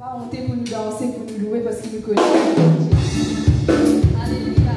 Pas honte pour nous danser, pour nous louer parce qu'il nous connaît. Alléluia.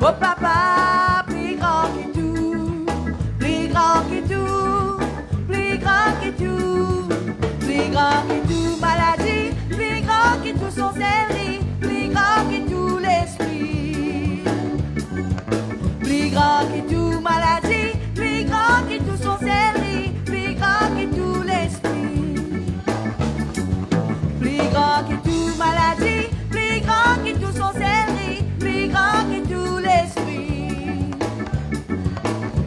Oh papa, plus grand que tout, plus grand que tout, plus grand que tout, plus grand que tout maladie, plus grand que tout sorcellerie, plus grand que tout l'esprit, plus grand que tout maladie, plus grand que tout sorcellerie, plus grand que tout l'esprit, plus grand que tout maladie, plus grand que tout sorcellerie, plus grand que tout l'esprit,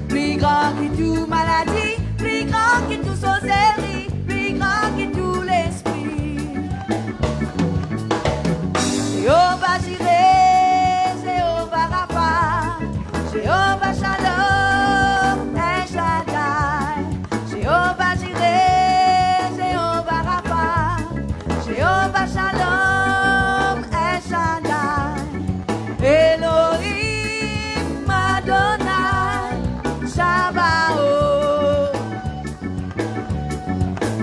plus grand que tout maladie, plus grand que tout sorcellerie, plus grand que tout l'esprit. Jéhovah Jireh, Jéhovah Rapha, Jéhovah Shalom, El Shaddai, Jéhovah Jireh, Jéhovah Rapha, Jéhovah Shalom, El Shaddai, Elohim Adonai, Shabbaoth,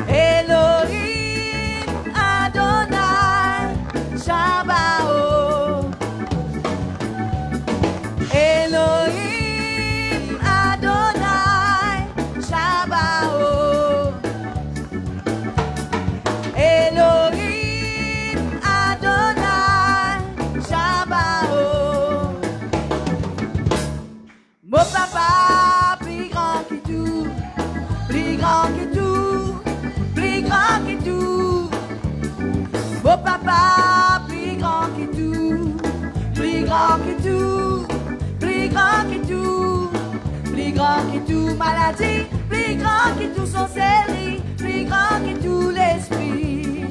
Elohim Adonai, Shabbaoth, Elohim Adonai, Shabbaoth, Elohim Adonai, Shabbaoth. Mon papa, plus grand que tout, plus grand que tout, plus grand que tout. Mon papa, plus grand que tout, plus grand que tout, plus grand que tout, plus grand que tout maladie, plus grand que tout sorcellerie, plus grand que tout l'esprit,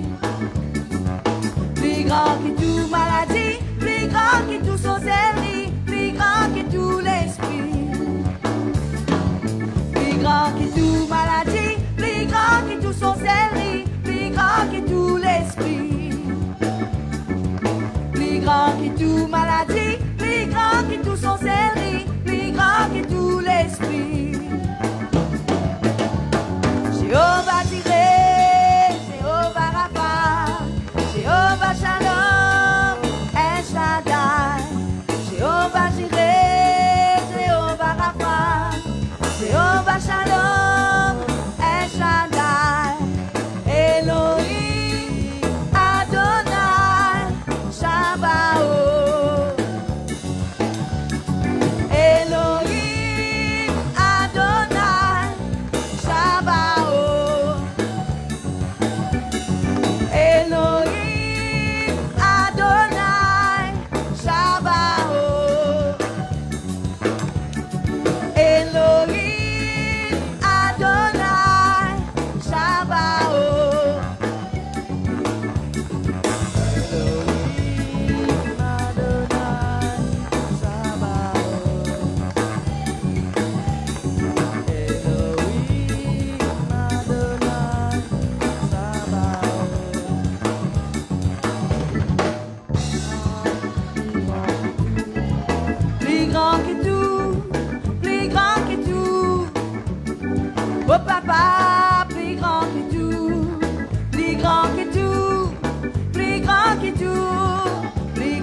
plus grand que tout maladie, plus grand que tout sorcellerie, plus grand que tout l'esprit, plus grand que tout maladie, plus grand que tout sorcellerie, plus grand que tout l'esprit, plus grand que tout maladie, plus grand que tout sorcellerie, plus grand que tout l'esprit. Jéhovah Jireh, Jéhovah Rapha, Jéhovah Shalom, El Shaddai, Jéhovah Jireh, Jéhovah Rapha, Jéhovah Shalom, El Shaddai, Elohim Adonai, Shabbaoth, Elohim Adonai.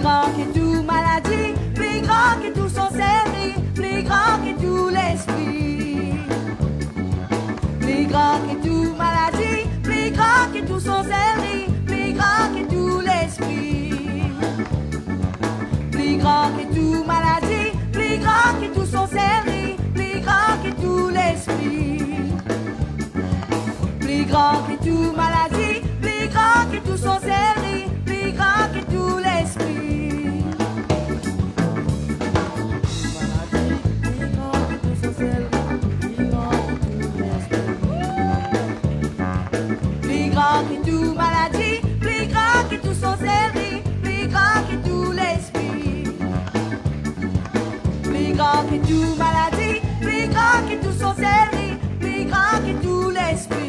grand que tout maladie, plus grand que tout son service, plus grand que tout l'esprit. Plus grand que tout maladie, plus grand que tout son service, plus grand que tout l'esprit. Plus grand que tout maladie, plus grand que tout son service, plus grand que tout l'esprit. Plus grand que tout maladie, plus grand que tout son service, plus grand que tout l'esprit. Plus grand que tout son service, plus grand que tout l'esprit. Plus grand que tout maladie, plus grand que tout son service, plus grand que tout l'esprit. Plus grand que tout maladie, plus grand que tout son service, plus grand que tout l'esprit.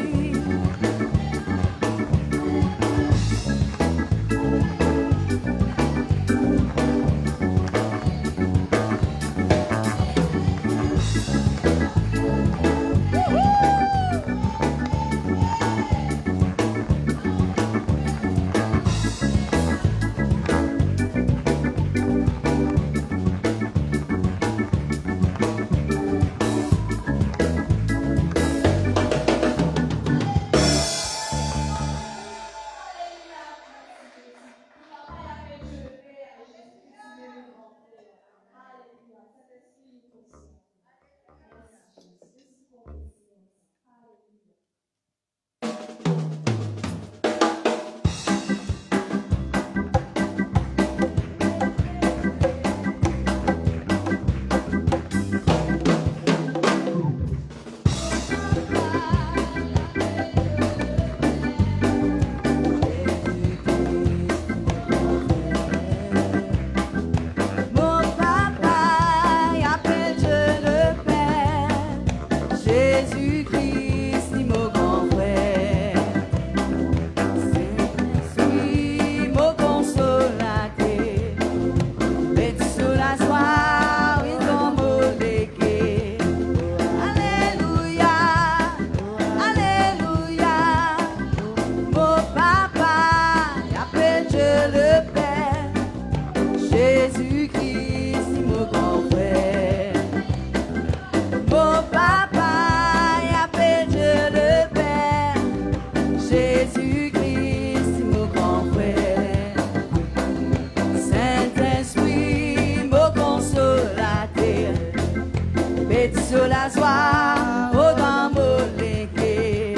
Sur la joie, au grand molégué.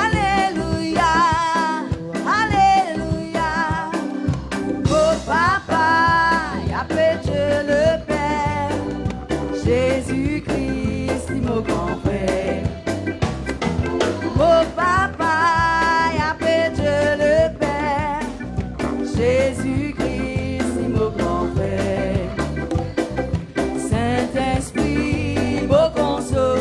Alléluia, Alléluia. Oh papa, appelle Dieu le Père, Jésus-Christ, mon grand frère. Oh papa, appelle Dieu le Père, Jésus-Christ, mon grand frère. Saint-Esprit, beau consoler.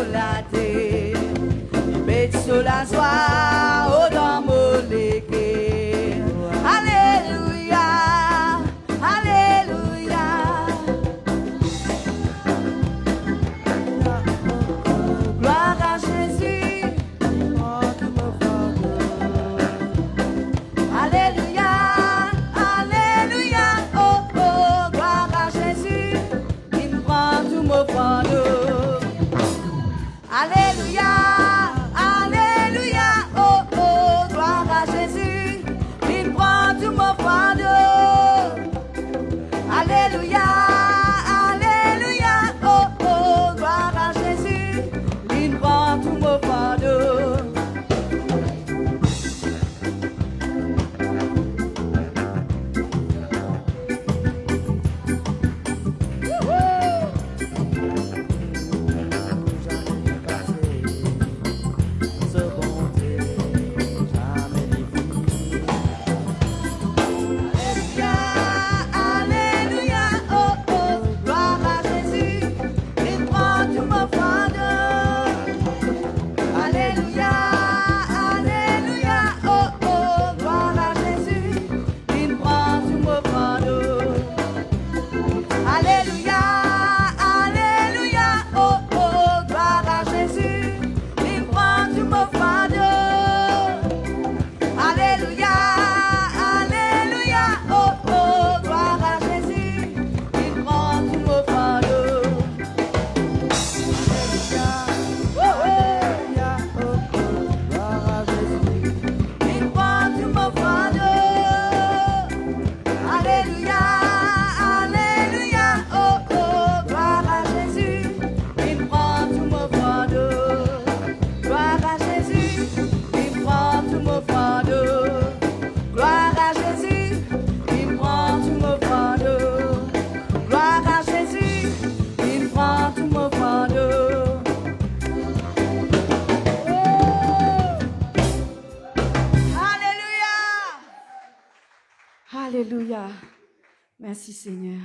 Merci Seigneur.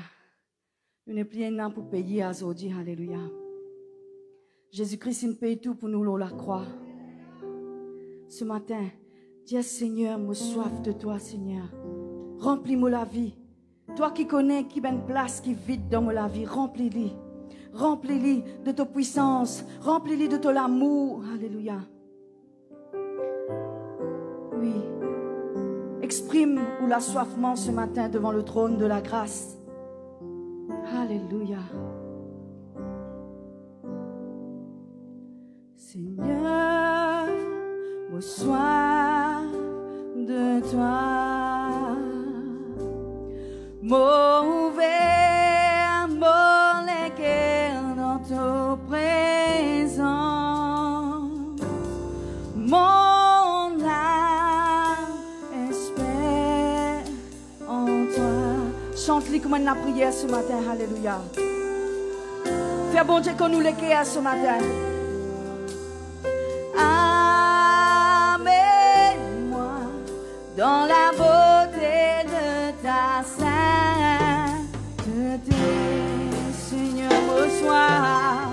Nous ne plions pour payer à Zodi. Alléluia. Jésus-Christ, il paye tout pour nous la croix. Ce matin, dis Seigneur, moi soif de toi, Seigneur. Remplis-moi la vie. Toi qui connais, qui a une place qui vide dans la vie, remplis-les. Remplis-les de ta puissance. Remplis-les de ton amour. Alléluia. Oui. Exprime ou l'assoiffement ce matin devant le trône de la grâce. Alléluia. Seigneur, moi soif de toi. Mauvais, mon cœur dans ta présence. Mon âme espère en toi. Chante-lui comme une prière ce matin. Alléluia. Fais bon Dieu qu'on nous l'éclaire ce matin. Amène-moi dans la beauté de ta sainteté. Seigneur, bonsoir.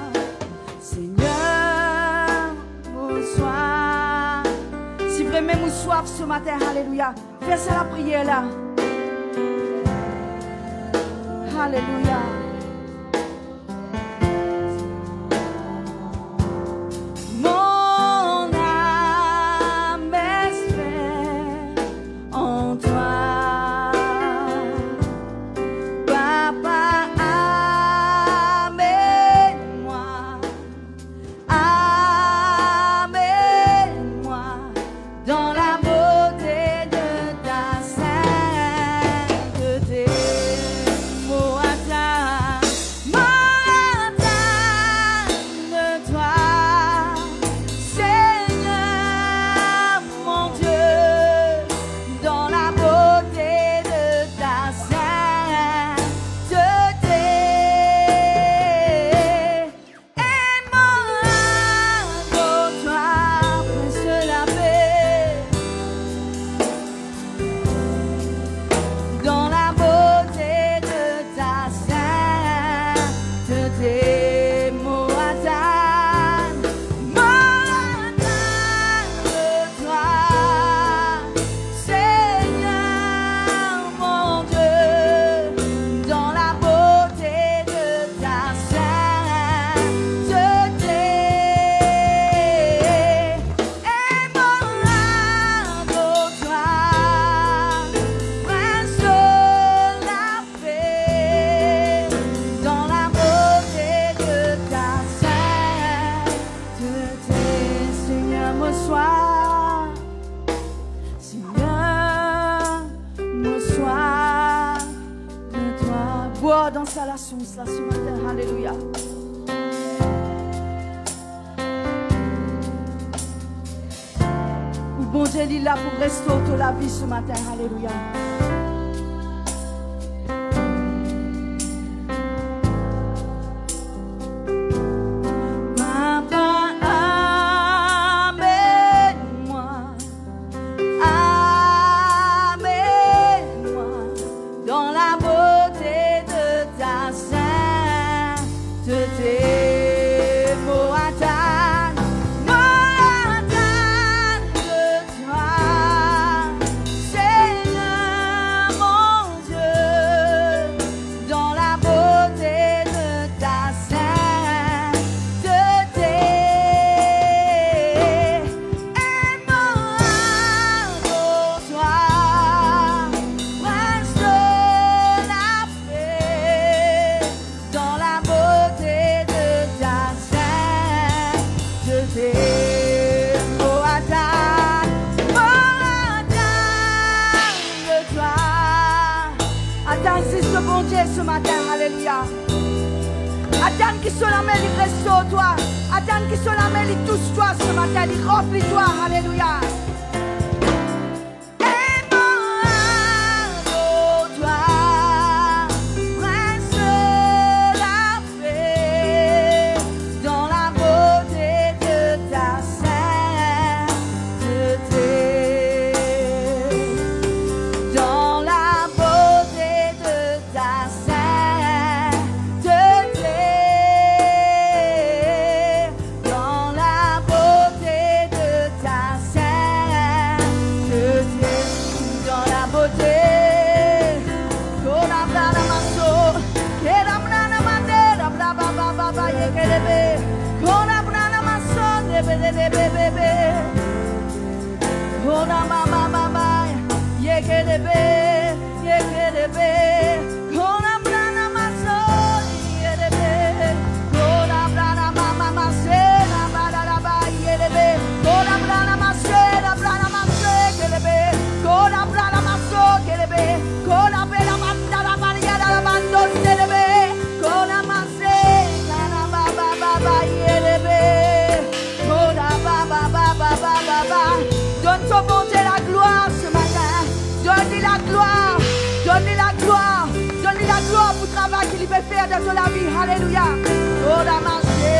Seigneur, bonsoir. Si vraiment nous soif ce matin, alléluia, fais ça la prière là. Alléluia. Mon âme espère en toi. Papa, amène-moi. Amène-moi dans la beauté de ta sainteté. Danse à la source là ce matin, alléluia. Le bon Dieu il est là pour restaurer la vie ce matin, alléluia. Ce matin, alléluia. Attends que cela mêle, il restaure toi. Attends que cela mêle, il touche toi ce matin, il remplit toi, alléluia. Donne ton bon Dieu la gloire ce matin. Donne-lui la gloire. Donne-lui la gloire. Donne-lui la gloire pour le travail qu'il peut faire dans ton vie. Alléluia. Oh la marché.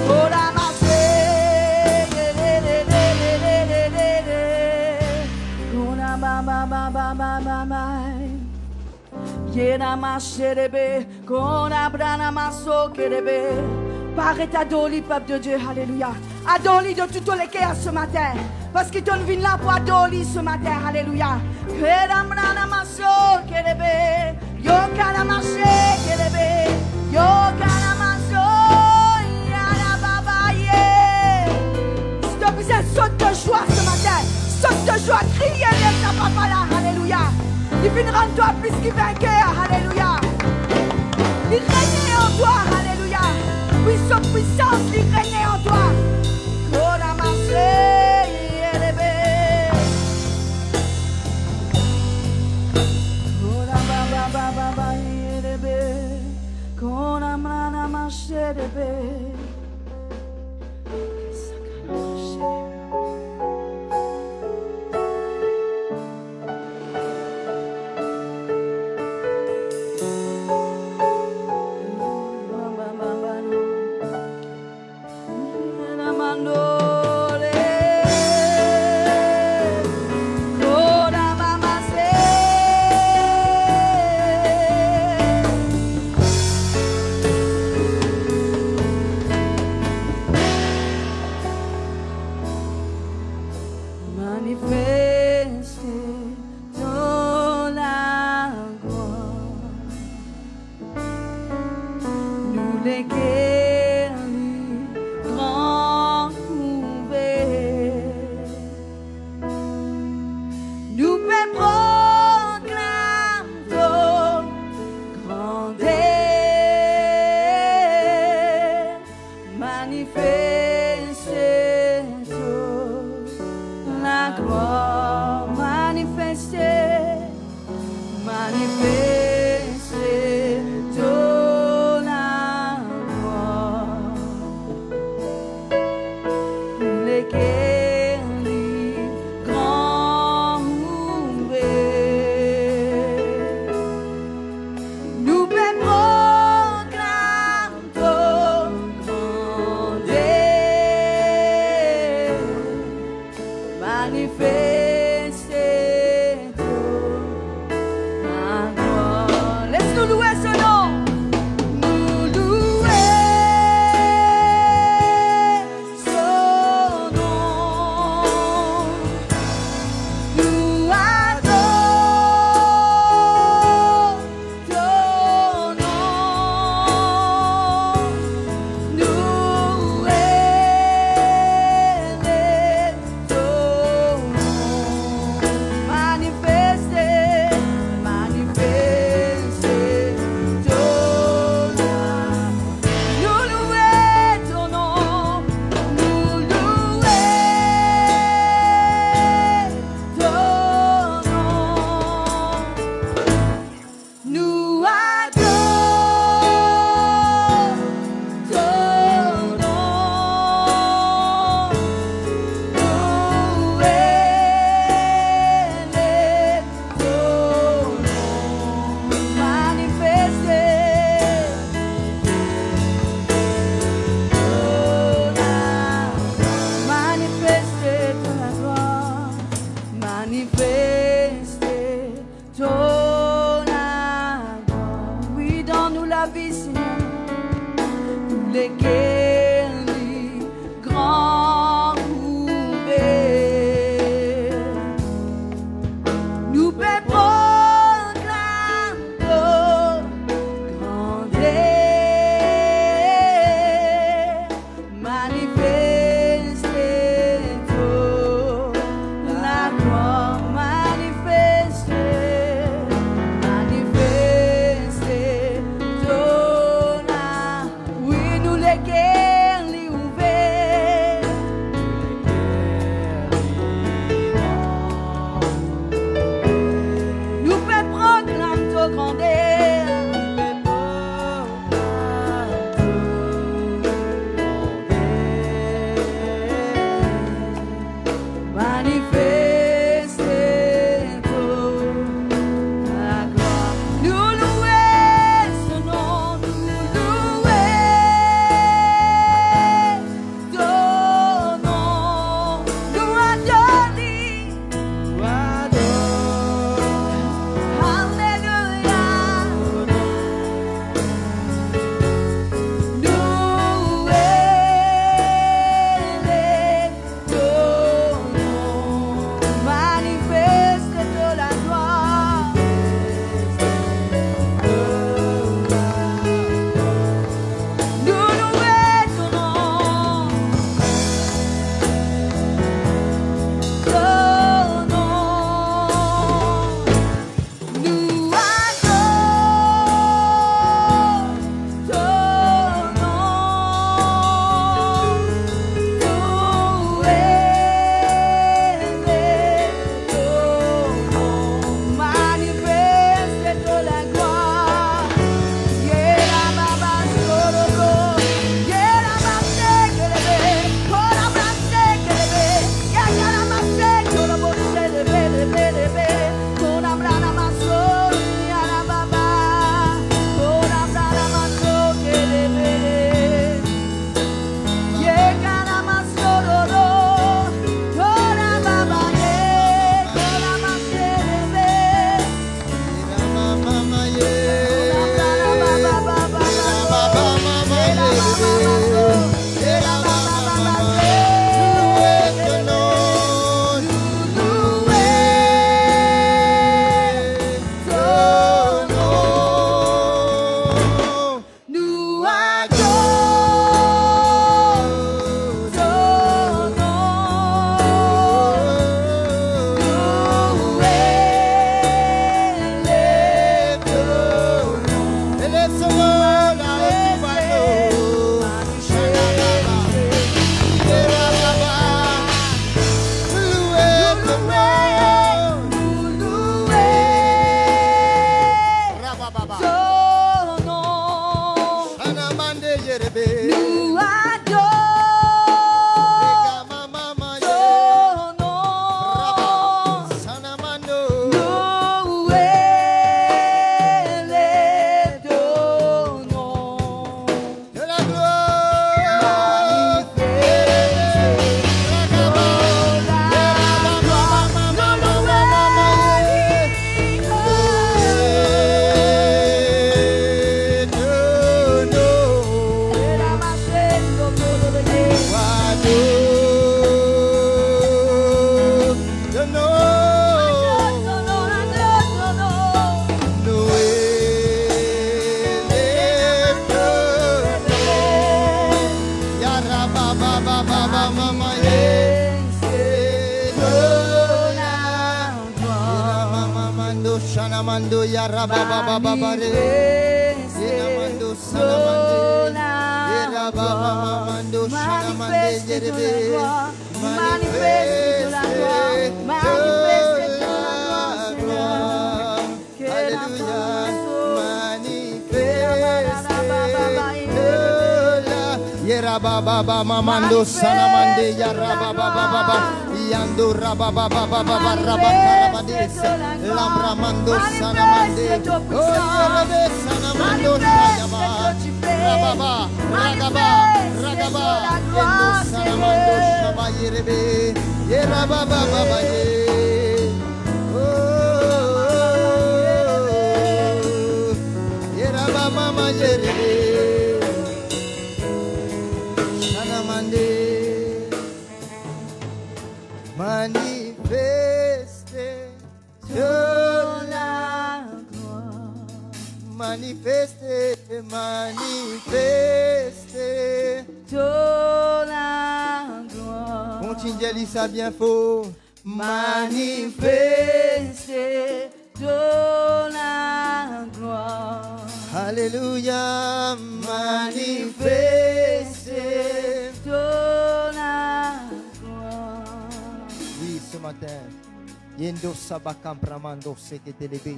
Oh la marché. Oh la ba. Yena macherebe, kona brana maso kerebe. Paraît adoli, peuple de Dieu, alléluia. Adoli de tout le cœur ce matin. Parce que ton vin là pour adoli ce matin, alléluia. Kena brana maso kerebe. Yo kana mache kerebe. Yo kana maso. Yana baba ye. Si tu as besoin, saute de joie ce matin. Saute de joie, criez même ta papa là, alléluia. Il vient rendre toi plus qu'il vainqueur, alléluia. Il règne en toi, alléluia. Puissance, il règne en toi. Qu'on a marché, élevé. Qu'on a élevé. Qu'on a marché, élevé. Mando ya rababa baba re mando sanamande ya rababa mando sanamande jerebe manifeste la gloire alléluia manifeste ya rababa mando sanamande ya rababa baba yando rababa baba rabakaramadis lambramando sanamande oh yerebe sanamando sayaba rababa ragaba yendo sanamando shaba yerebe yerababa baba ye oh yerababa mama yerebe sanamande manifeste la gloire. Manifeste la gloire. Continue à lire ça bien fort. Manifeste la gloire. Alléluia. Manifeste la gloire. Oui, ce matin. Yendo sabakam pramando seketelebe.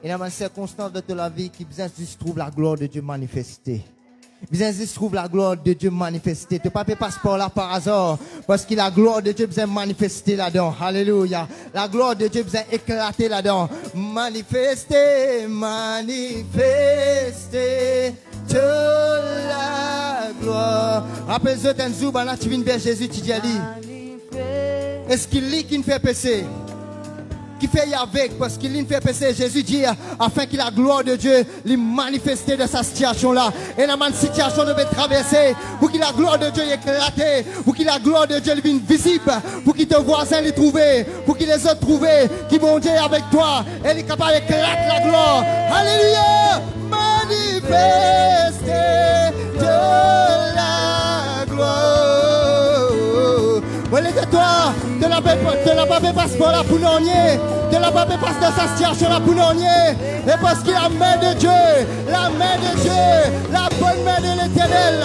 Il y a une circonstance de la vie qui besoin de trouver la gloire de Dieu manifestée. Besoin de trouver la gloire de Dieu manifestée. Tu ne peux pas passer par là par hasard. Parce que la gloire de Dieu besoin manifester là-dedans. Alléluia. La gloire de Dieu besoin éclater là-dedans. Manifester, manifester toute la gloire. Rappelle-toi, tu viens vers Jésus, tu dis, est-ce qu'il lit qui ne fait passer? Qui fait avec parce qu'il lui fait passer. Jésus dit afin que la gloire de Dieu lui manifeste de sa situation là. Et la situation devait traverser pour que la gloire de Dieu éclate, pour que la gloire de Dieu devienne visible, pour que tes voisins les trouvent, pour que les autres trouvent, qui vont Dieu avec toi. Elle est capable d'éclater la gloire. Alléluia. Manifester de la gloire. Voilà de toi. De la paix passe par là pour nous nier. De la paix passe dans sa situation là pour nous nier. Et parce qu'il la main de Dieu, la main de Dieu, la bonne main de l'Éternel.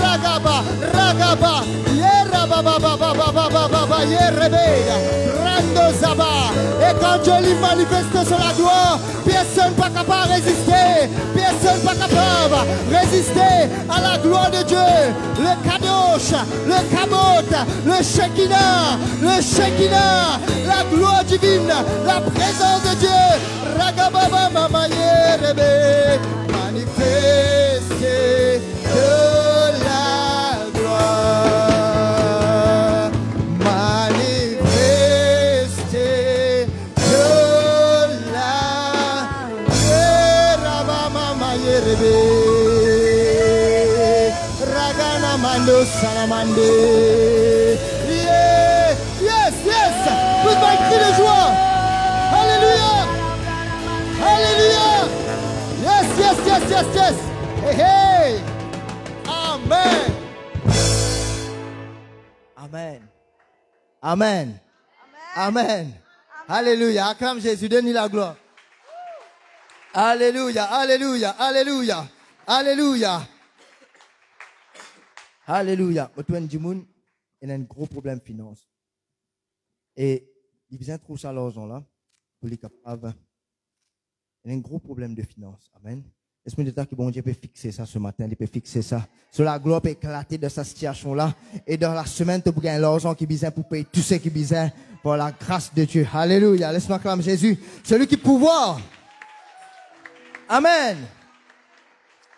Ragaba, ragaba, yerababa, yerebeya, rando zaba. Et quand Dieu lui manifeste sur la gloire, personne pas capable de résister. Personne pas capable de résister à la gloire de Dieu. Le kadosh, le kamot, le shekinah, la gloire divine, la présence de Dieu. Ragababa mama yerebe, manifester de la gloire, manifester de la mama yerebe, ragana mando salamande. Vous m'avez cri de joie. Alléluia. Alléluia. Yes. Hey, hey. Amen. Amen. Amen. Amen. Alléluia. Acclame Jésus. Donne-lui la gloire. Alléluia. Alléluia. Alléluia. Alléluia. Alléluia. Antoine Dimoun, il a un gros problème de finance. Et il besoin de trouver ça l'argent là pour les capables. Il y a un gros problème de finance. Amen. Est-ce que bon Dieu peut fixer ça ce matin? Il peut fixer ça. Sur la gloire peut éclater de sa situation là. Et dans la semaine, tu peux gagner l'argent qui besoin pour payer tout ce qui besoin pour la grâce de Dieu. Alléluia. Laisse-moi acclamer Jésus. Celui qui pouvoir. Amen.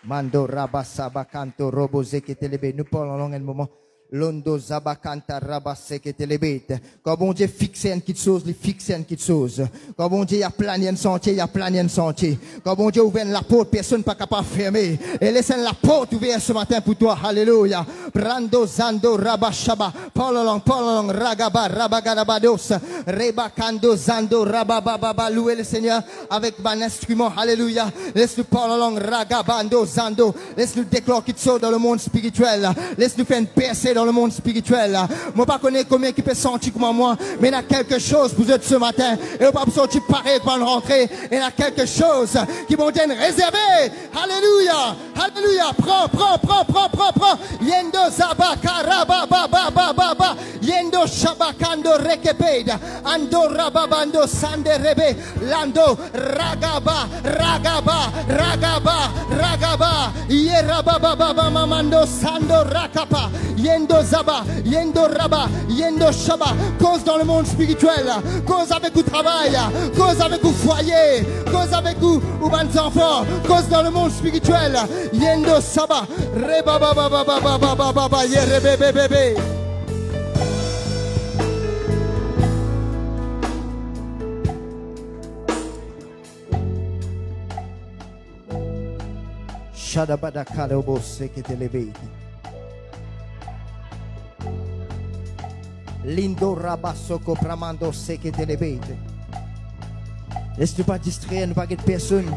Mando rabasaba canto robo zeketelebe. Nous parlons en un moment. Londo zabakanta rabase que telebete. Quand bon Dieu fixe une petite chose, il fixe une petite chose. Quand bon Dieu a plané un sentier, il a plané un sentier. Quand bon Dieu ouvre la porte, personne n'est pas capable de fermer. Et laisse la porte ouverte ce matin pour toi. Alléluia. Brando zando rabashaba. Parlons, ragaba, rabagadabados. Rebakando zando rabababa. Louez le Seigneur avec mon instrument. Alléluia. Laisse-nous parler ragabando zando. Laisse-nous déclarer qu'il sort dans le monde spirituel. Laisse-nous faire une percée dans le monde spirituel. Moi, pas connaître combien qui peut sentir comme moi, mais il y a quelque chose pour eux ce matin. Et on pas sentir pareil pour rentrer. Il y a quelque chose qui vont être réservé. Alléluia. Alléluia. Prends. Yendo zabakaraba baba. Yendo shabakando rekepeda. Ando rababando sande rebe. Lando ragaba. Yerababa mamando sando rakapa. Yendo zaba, yendo raba, yendo shaba. Cause dans le monde spirituel, cause avec vous travail, cause avec vous foyer, cause avec vous ou bonnes enfants, cause dans le monde spirituel. Yendo saba, reba baba yerebe bébé. Shadabada karobo seketelebeti. Lindo rabasoko pramando seketelebeti. Laisse-nous pas distraire, ne pas guetter personne.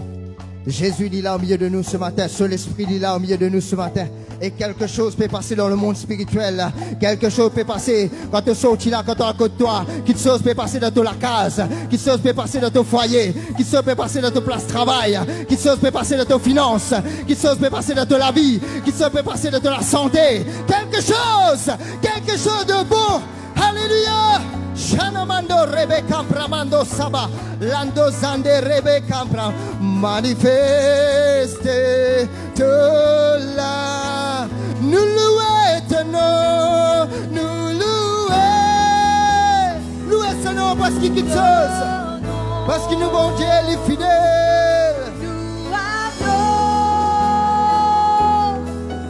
Jésus est là au milieu de nous ce matin. Seul Esprit est là au milieu de nous ce matin. Et quelque chose peut passer dans le monde spirituel. Quelque chose peut passer quand tu sortis là, quand tu es à côté de toi. Quelque chose peut passer dans ta case. Quelque chose peut passer dans ton foyer. Quelque chose peut passer dans ta place de travail. Quelque chose peut passer dans tes finances. Quelque chose peut passer dans ta vie. Quelque chose peut passer dans ta santé. Quelque chose de beau. Alléluia. Shanamando Rebecca Pramando Saba Lando Zande Rebecca Pram manifeste de la nom, nous louer. Louer son nom parce qu'il quitte chose. Parce qu'il nous bon Dieu, il est fidèle. Nous adorons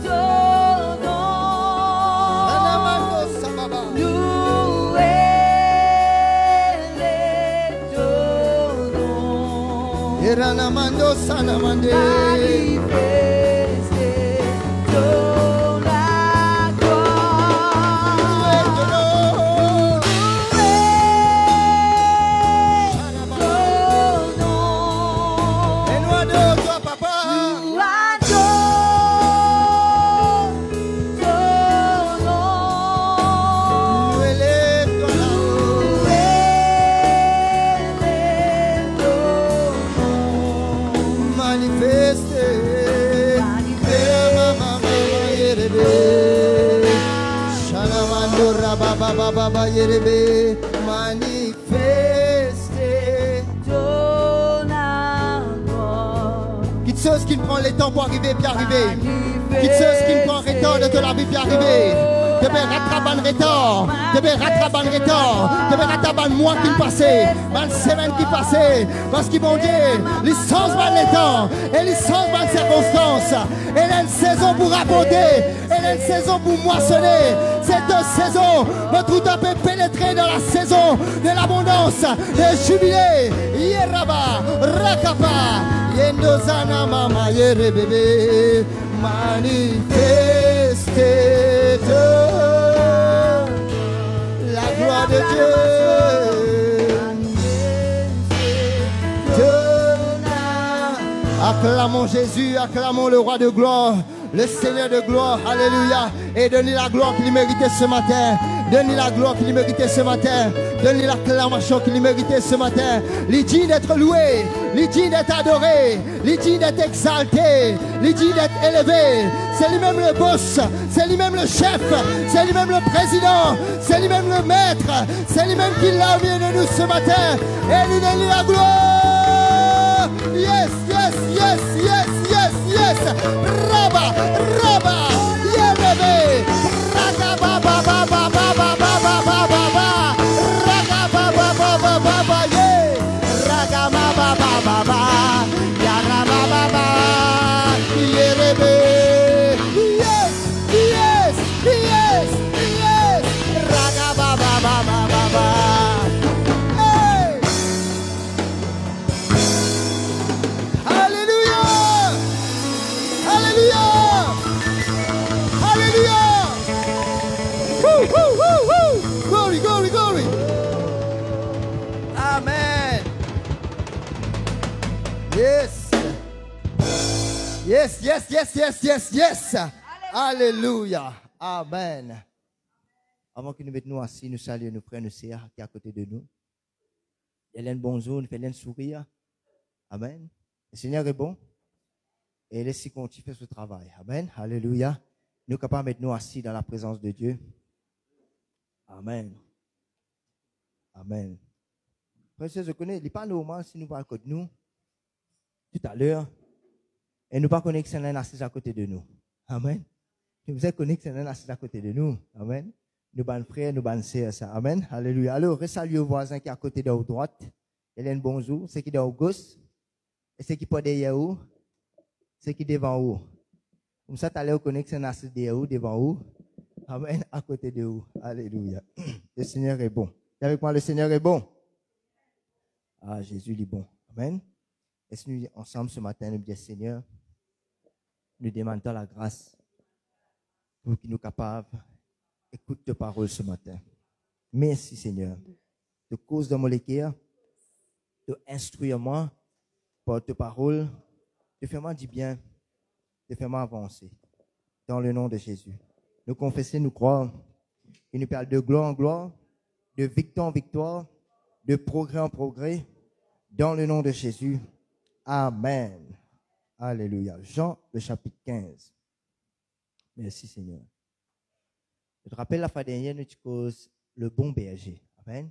ton nom. Anamando Sababa. Nous élève ton nom. Eranamando Sanamande. Manifester ton la gloire. Louer ton nom. Ton nom. Et nous adorons toi, papa. Nous adorons ton nom. Nous élève toi là-haut. Nous élève ton nom. Manifester. Manifester. Ton amour. Quitte chose qui prend le temps pour arriver puis arriver. Quitte chose qui prend le temps de te la vie puis arriver. Tu peux rattraper le retard. Tu peux rattraper le retard. Tu peux rattraper le mois qui passait. La semaine qui passait. Parce qu'ils vont dire, les sens mal les temps. Et les sens mal circonstances. Elle a une saison pour rapporter. Elle a une saison pour moissonner. Cette saison, notre tout peut pénétrer dans la saison de l'abondance, de jubilé. Yeraba, Rakapa, Yendozana Mama, Yere bébé, manifestez la gloire de Dieu. Acclamons Jésus, acclamons le roi de gloire, le Seigneur de gloire, alléluia. Et donnez la gloire qu'il méritait ce matin. Donnez la gloire qu'il méritait ce matin. Donnez l'acclamation qu'il méritait ce matin. Il dit d'être loué, il dit d'être adoré, il dit d'être exalté, il dit d'être élevé. C'est lui-même le boss, c'est lui-même le chef, c'est lui-même le président, c'est lui-même le maître, c'est lui-même qui l'a mis de nous ce matin. Et lui donne la gloire. Yes, yes, yes, yes, yes, yes. Raba, Raba, Yerebe, Raga, Baba, Baba, Baba, Baba, Baba, Raga, Baba, Baba, Baba, yeah. Raga, Baba, Baba, Baba, Yara, Baba, Baba, Yerebe. Yes, yes, yes, yes. Raga, Baba, Baba, Baba. Hey. Alléluia! Alléluia! Alléluia! Woo, woo, woo, woo! Glory, glory, glory! Amen! Yes! Yes, yes, yes, yes, yes, yes! Alléluia! Amen! Avant que nous mettions assis, nous saluons nos frères, nos sœurs qui sont à côté de nous. Il y a un bonjour, nous faisons un sourire. Amen. Le Seigneur est bon. Et laissez continuer faire ce travail. Amen. Alléluia. Nous sommes capables de mettre nous assis dans la présence de Dieu. Amen. Amen. Frère, je connais, il n'est pas normal si nous parlons de nous tout à l'heure et nous ne connaissons pas que c'est un assis à côté de nous. Amen. Nous vous connaissons que c'est un assis à côté de nous. Amen. Nous sommes frères, nous sommes sœurs. Ça. Amen. Alléluia. Alors, saluez au voisin qui est à côté de la droite. Il y a un bonjour. C'est qui est à gauche. Et c'est qui est derrière vous. C'est qui est devant vous. Comme ça, tu allez connaître que c'est un assis derrière vous, devant vous. Amen. À côté de vous. Alléluia. Le Seigneur est bon. Et avec moi, le Seigneur est bon. Ah, Jésus est bon. Amen. Est-ce que nous, ensemble ce matin, nous disons, Seigneur, nous demandons la grâce pour qu'il nous capables écoute tes paroles ce matin. Merci, Seigneur. De cause de mon équerre, de instruire moi par tes paroles, de faire moi du bien, de faire moi avancer. Dans le nom de Jésus. Nous confessons, nous croyons. Il nous parle de gloire en gloire, de victoire en victoire, de progrès en progrès. Dans le nom de Jésus. Amen. Alléluia. Jean, le chapitre 15. Merci, Seigneur. Je te rappelle la fois dernière, nous cause le bon berger. Amen.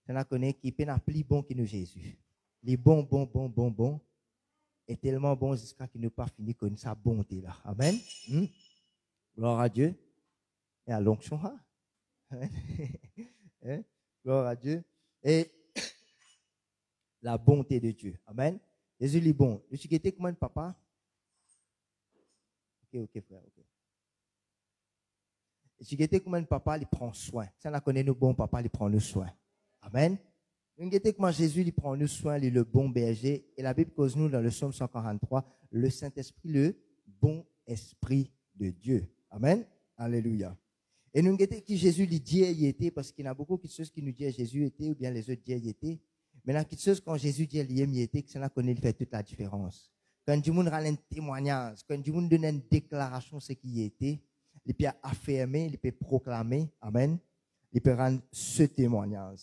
Tu la connais qui est plus bon que nous, Jésus. Les bons, bon. Et tellement bon jusqu'à qu'il ne pas fini connaître sa bonté là. Amen. Gloire à Dieu. Et à l'onction, hein? Hein? Gloire à Dieu. Et la bonté de Dieu. Amen. Jésus est bon. Je suis guetté comme un papa. Ok, frère, ok. Je suis guetté comme un papa, il prend soin. Si on connaît nos bons papas, il prend nos soins. Amen. Nous guetté comment Jésus, il prend nos soins, il est le bon berger. Et la Bible cause nous dans le psaume 143, le Saint-Esprit, le bon esprit de Dieu. Amen. Alléluia. Et nous guetté qui Jésus lui dit il était, parce qu'il y en a beaucoup de choses qui nous disent Jésus était, ou bien les autres disent il était. Mais la petite chose, quand Jésus dit il était, que ça connaît, il fait toute la différence. Quand du monde rend un témoignage, quand du monde donne une déclaration, ce qui était, il peut affirmer, il peut proclamer, amen, il peut rendre ce témoignage.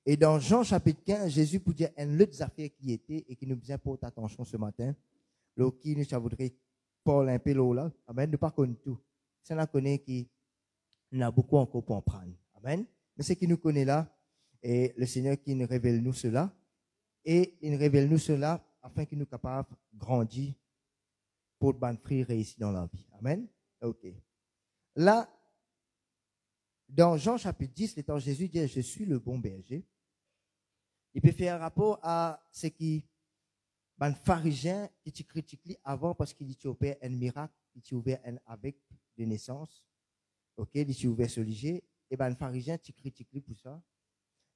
Et dans Jean chapitre 15, Jésus peut dire une autre affaire qui était et qui nous importe attention ce matin. Là, qui nous voudrait Paul un peu là, amen, nous pas connaît tout. Ça nous connaît qui nous a beaucoup encore pour en prendre, amen. Mais ce qui nous connaît là, et le Seigneur qui nous révèle nous cela, et il nous révèle nous cela afin qu'il nous capable de grandir pour ban fruit réussi dans la vie. Amen. Ok. Là, dans Jean chapitre 10, l'étant Jésus dit je suis le bon berger. Il peut faire rapport à ce qui ban pharisien qui critique avant parce qu'il dit opère un miracle, il dit ouvert un avec de naissance. Ok, il dit ouvert ce léger et ban pharisien qui critique lui pour ça.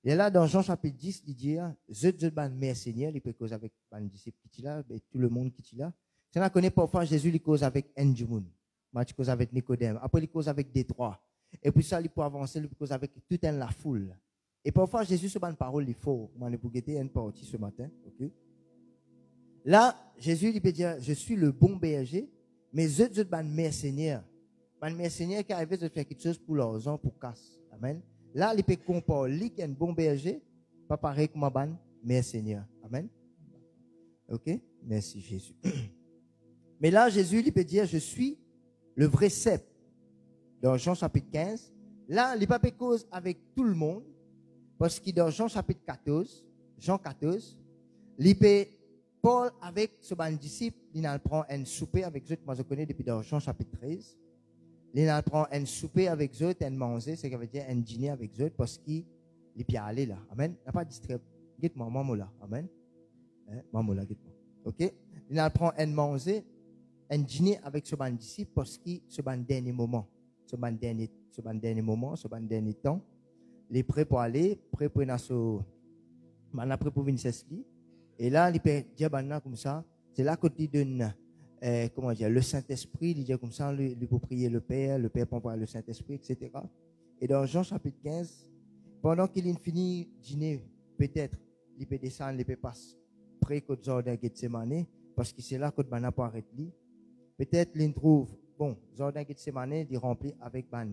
Et là, dans Jean chapitre 10, il dit, je ban mère Seigneur, il peut causer avec ban disciple qui est là, tout le monde qui est là. Si on connaît parfois Jésus, il cause avec un du monde. Moi, il cause avec Nicodème. Après, il cause avec Détroit. Et puis ça, il peut avancer, il cause avec toute la foule. Et parfois, Jésus se bat une parole, il faut. Moi, je vais une partie ce matin. Okay? Là, Jésus, il peut dire, je suis le bon berger, mais je ban mère Seigneur. Ban mère Seigneur qui arrive de faire quelque chose pour leurs gens, pour casse. Amen. Là, il peut comparer lui qui est un bon berger, pas pareil comme un mais Seigneur. Amen. Ok? Merci Jésus. Mais là, Jésus, il peut dire, je suis le vrai cep. Dans Jean chapitre 15. Là, il peut pas cause avec tout le monde. Parce que dans Jean chapitre 14, Jean 14, il peut, Paul avec ce bon disciple, il prend un souper avec eux, moi je connais depuis dans Jean chapitre 13. Il prend un souper avec eux, un manger, ce qui veut dire un dîner avec eux, parce qu'il peut aller là. Amen. Il n'a pas distrait. Dites-moi, maman là. Amen. Maman là, dites-moi. Ok. Il prend un manger, un dîner avec ce bon disciple, parce que ce bon dernier moment, ce bon dernier moment, ce bon dernier temps, il est prêt pour aller, prêt pour prêt pour venir s'essuyer. Et là, il peut dire comme ça, c'est là qu'il donne. Comment dire, le Saint-Esprit, il dit comme ça, il peut prier le Père pour voir le Saint-Esprit, etc. Et dans Jean chapitre 15, pendant qu'il finit dîner, peut-être, il peut descendre, il peut passer près de Jordan Gethsemane, parce que c'est là que Bana peut arrêter. Peut-être, il trouve, bon, Jordan Gethsemane, il est rempli avec ban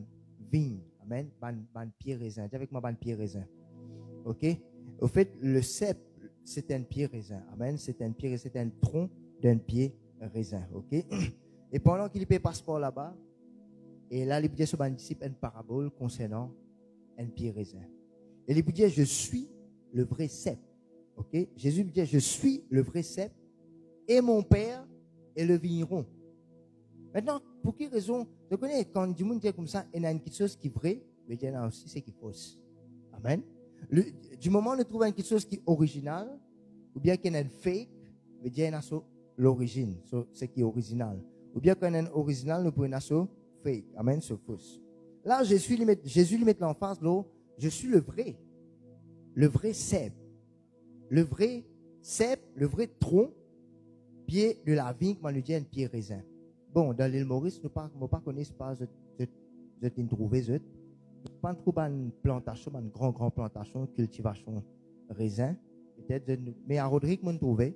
vigne, amen, ban pied raisin. Dis avec moi, ban pied raisin. Ok? Au fait, le cep, c'est un pied raisin, amen, c'est un tronc d'un pied raisin, ok? Et pendant qu'il peut passer par là-bas, et là, il peut dire sur un disciple une parabole concernant un pied raisin. Et il peut dire, je suis le vrai cep, ok? Jésus peut dire, je suis le vrai cep, et mon père est le vigneron. Maintenant, pour quelle raison? Je connais, quand du monde dit comme ça, il y a une petite chose qui est vraie, mais il y en a aussi, c'est qui est fausse. Amen. Du moment où on trouve une petite chose qui est originale, ou bien qu'il y a une fake, mais il y en a l'origine, ce qui est original. Ou bien quand on est original, nous pouvons être fake. Amen, c'est fausse. Là, Jésus lui met l'emphase, là, je suis le vrai cep. Le vrai cep, le vrai tronc, pied de la vigne, comme on lui dit, un pied raisin. Bon, dans l'île Maurice, nous ne connaissons pas, je t'ai trouvé, je pas trouvé une plantation, une grande plantation, cultivation raisin. Peut-être, mais à Rodrigue, on trouvé,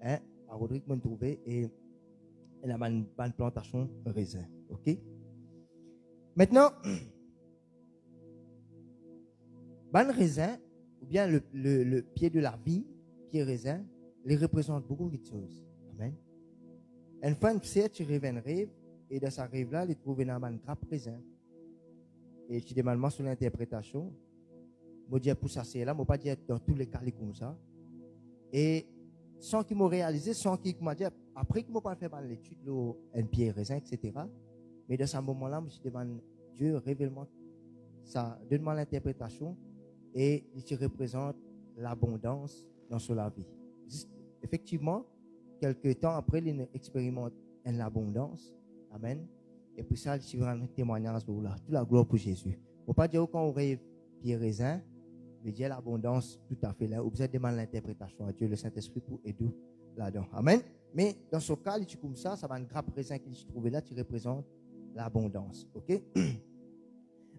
hein, à Rodrigue, on trouvé, et il a une plantation raisin. Ok? Maintenant, ban raisin, ou bien le pied de la vie, pied raisin, il représente beaucoup de choses. Amen. Une fois, une psy, tu rêves un rêve, et dans sa rêve-là, il trouve une grappe raisin. Et je demande sur l'interprétation. Je dis pour ça, c'est là, je ne pas dire dans tous les cas comme ça. Et sans qu'il m'ait réalisé, sans qu'il m'a dit, après qu'il m'a pas fait l'étude, un pied raisin, etc. Mais dans ce moment-là, je me demande, Dieu, révèle-moi ça, donne-moi l'interprétation et il te représente l'abondance dans la vie. Effectivement, quelques temps après, il expérimente l'abondance. Amen. Et puis ça, il va un témoignage de là. Toute la gloire pour Jésus. Il ne faut pas dire quand on aurait Pierre raisin, mais dire l'abondance tout à fait là. Vous avez demandé l'interprétation à Dieu, le Saint-Esprit pour aider là-dedans. Amen. Mais dans ce cas, tu comme ça va une grappe raisin qu'il se trouve là, tu représentes l'abondance. Ok?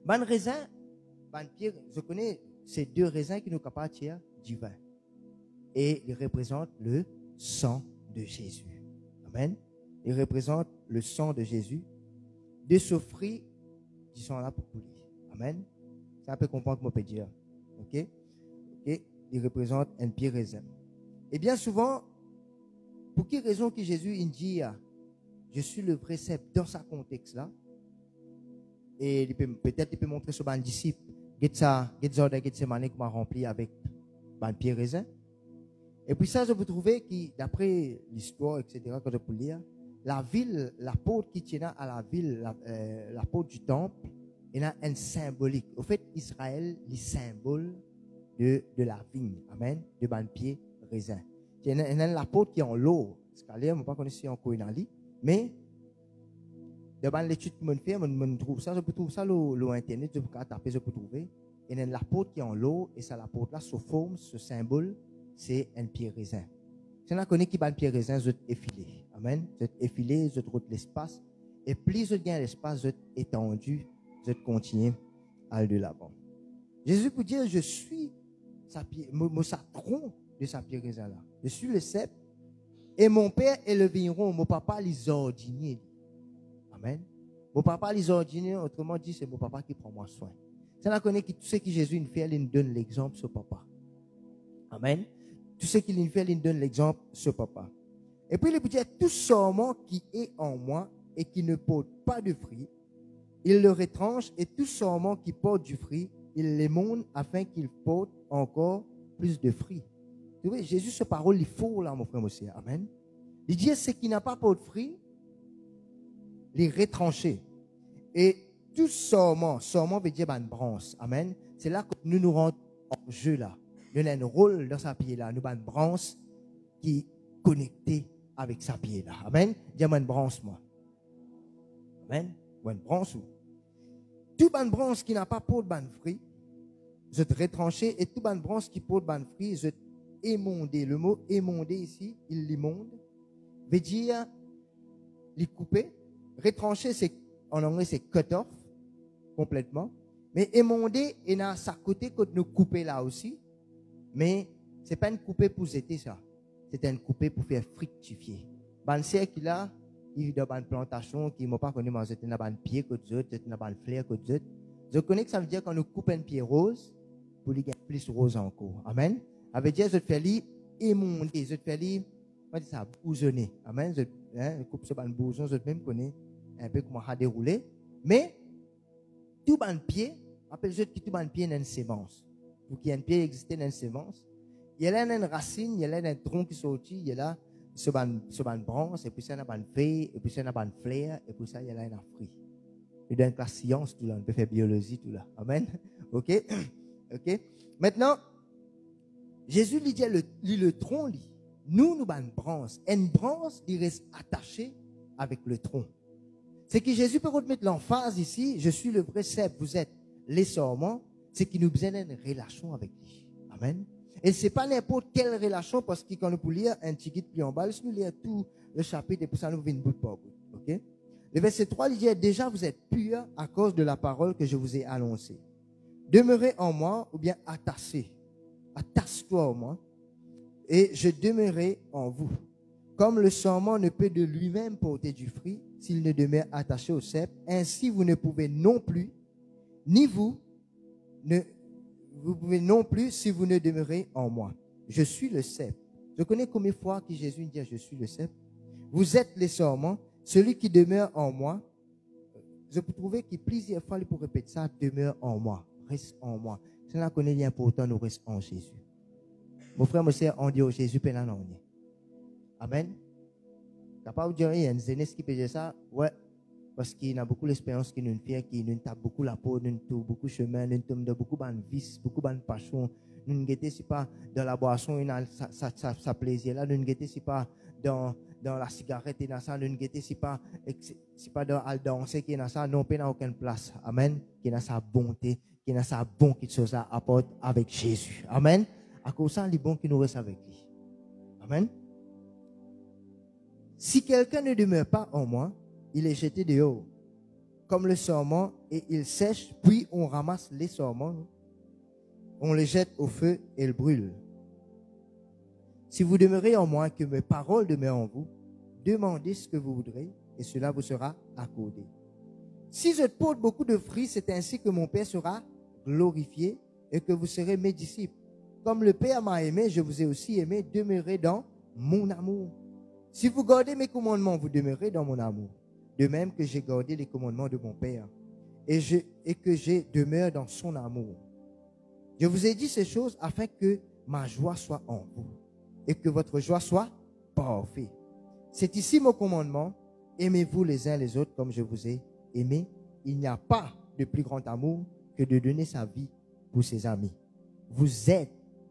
Ban raisin, ban Pierre, je connais ces deux raisins qui nous capables de tirer du vin. Et ils représentent le sang de Jésus. Amen. Ils représentent le sang de Jésus. De ce fruit, ils sont là pour couler. Amen. C'est un peu comprendre ce que je peux dire. Ok? Ok? Ils représentent un pied raisin. Et bien souvent, pour quelle raison que Jésus il dit, je suis le vrai cep dans ce contexte-là? Et peut-être il peut montrer sur un disciple, Gethsemane qui m'a rempli avec un pied raisin. Et puis ça, je peux trouver que, d'après l'histoire, etc., quand je peux lire, la ville, l'apôtre qui tient à la ville, l'apôtre du temple, il y a un symbolique. Au fait, Israël, le symbole de la vigne. Amen. De ban pied raisin. Il y a l'apôtre qui est en l'eau. Parce que je ne sais pas si c'est en Koinali. Mais, dans l'étude que je fais, je trouve ça, je peux trouver ça sur Internet, je peux taper, je peux trouver. Il y a l'apôtre qui est en l'eau, et ça, l'apôtre là, se forme, ce symbole, c'est un pied raisin. Si on connaît qui bat un pied raisin, je vais effiler. Amen. Je vais effiler, je trouve l'espace. Et plus je gagne l'espace, je vais étendu, je vais continuer à aller de l'avant. Jésus peut dire, je suis sa pied, mon tronc de sa pied raisin là. Je suis le cep. Et mon père est le vigneron, mon papa les ordiniers. Amen. Mon papa les ordiniers, autrement dit, c'est mon papa qui prend moi soin. Si on connaît que tout ce que Jésus fait, il nous donne l'exemple sur papa. Amen. Tout ce qu'il fait, il nous donne l'exemple sur papa. Et puis, il peut dire, tout serment qui est en moi et qui ne porte pas de fruit, il le retranche, et tout serment qui porte du fruit, il l'émonde afin qu'il porte encore plus de fruits. Tu vois, Jésus, ce parole, il faut là, mon frère, aussi. Amen. Il dit, ce qui n'a pas porté de fruit, les retrancher. Et tout serment veut dire une branche. Amen. C'est là que nous nous rendons en jeu là. Nous avons un rôle dans sa pied là. Nous avons une branche qui est connectée avec sa pied là. Amen. Dis-moi une branche, moi. Amen. Ou une branche ou. Toute bonne branche qui n'a pas porté de fruit, je te retrancher. Et toute bonne branche qui porte de fruit, je te émonder. Le mot émonder ici, il l'émonde, veut dire les couper. Retrancher, c'est, en anglais, c'est cut off, complètement. Mais émonder, il y a sa côté que nous couper là aussi. Mais c'est pas une coupée pour zéter ça. C'est une coupée pour faire fructifier. Ban cercle là, il y a une plantation qui m'a pas connu, mais c'est un pied que d'autres, c'est un fleur que d'autres. Je connais que ça veut dire qu'on nous coupe un pied rose pour lui gagner plus rose encore. Amen. Ça veut dire, je te fais lui émonder, je te fais lui, comment dire ça, bousonner. Amen. Je coupe ce ban bouson, je te même connais un peu comment ça dérouler. Mais, tout ban pied, appelle je que tout ban pied dans une sémence. Pour qu'il y ait un pied existé dans une sémence, il y a là une racine, il y a là un tronc qui sortit, il y a là ce ban branche, et puis ça, il y a ban feuille, et puis ça, il y a ban fleur, et puis ça, il y a là un fruit. Il y a une classe science, tout là, on peut faire biologie, tout là. Amen. Ok? Ok? Maintenant, Jésus lui dit, le tronc, nous ban branche. Une branche, il reste attaché avec le tronc. C'est que Jésus peut remettre l'emphase ici, je suis le vrai cep, vous êtes les serments, c'est qu'il nous besoin d'une relation avec lui. Amen. Et c'est pas n'importe quelle relation, parce que quand nous pouvons lire un petit guide plus en bas, nous lire tout le chapitre, et puis ça nous vient bout par bout. Ok? Le verset 3, il dit, déjà vous êtes purs à cause de la parole que je vous ai annoncée. Demeurez en moi, ou bien attaché. Attache-toi en moi, et je demeurerai en vous. Comme le serment ne peut de lui-même porter du fruit, s'il ne demeure attaché au cep, ainsi vous ne pouvez non plus, ni vous pouvez non plus si vous ne demeurez en moi. Je suis le cep. Je connais combien de fois que Jésus dit je suis le cep. Vous êtes les serments. Celui qui demeure en moi, je peux trouver que plusieurs fois, il peut répéter ça, demeure en moi, reste en moi. C'est là qu'on est important, nous restons en Jésus. Mon frère, mon sœur, on dit au Jésus, pénal on est. Amen. T'as pas vous dire, il y a une jeunesse qui peut dire ça, ouais, Parce qu'il y a beaucoup d'expériences qui nous fait, qui nous tape beaucoup la peau, nous tourne beaucoup de chemin, nous tombe dans beaucoup de vices, beaucoup de passion. Nous ne guettons si pas dans la boisson, ça plaisir là, nous ne guettons si pas dans la cigarette, et dans ça, nous ne guettons si pas dans la danser, qui est dans ça, non, pas dans aucune place. Amen. Qui est dans sa bonté, qui est dans sa bonne quelque chose à apporter avec Jésus. Amen. À cause de ça, il est bon qu'il nous reste avec lui. Amen. Si quelqu'un ne demeure pas en moi, il est jeté dehors, comme le sarment, et il sèche, puis on ramasse les sarments, on les jette au feu et ils brûlent. Si vous demeurez en moi, que mes paroles demeurent en vous, demandez ce que vous voudrez, et cela vous sera accordé. Si je porte beaucoup de fruits, c'est ainsi que mon Père sera glorifié, et que vous serez mes disciples. Comme le Père m'a aimé, je vous ai aussi aimé, demeurez dans mon amour. Si vous gardez mes commandements, vous demeurez dans mon amour. De même que j'ai gardé les commandements de mon Père, et que je demeure dans son amour. Je vous ai dit ces choses afin que ma joie soit en vous, et que votre joie soit parfaite. C'est ici mon commandement, aimez-vous les uns les autres comme je vous ai aimé. Il n'y a pas de plus grand amour que de donner sa vie pour ses amis. Vous êtes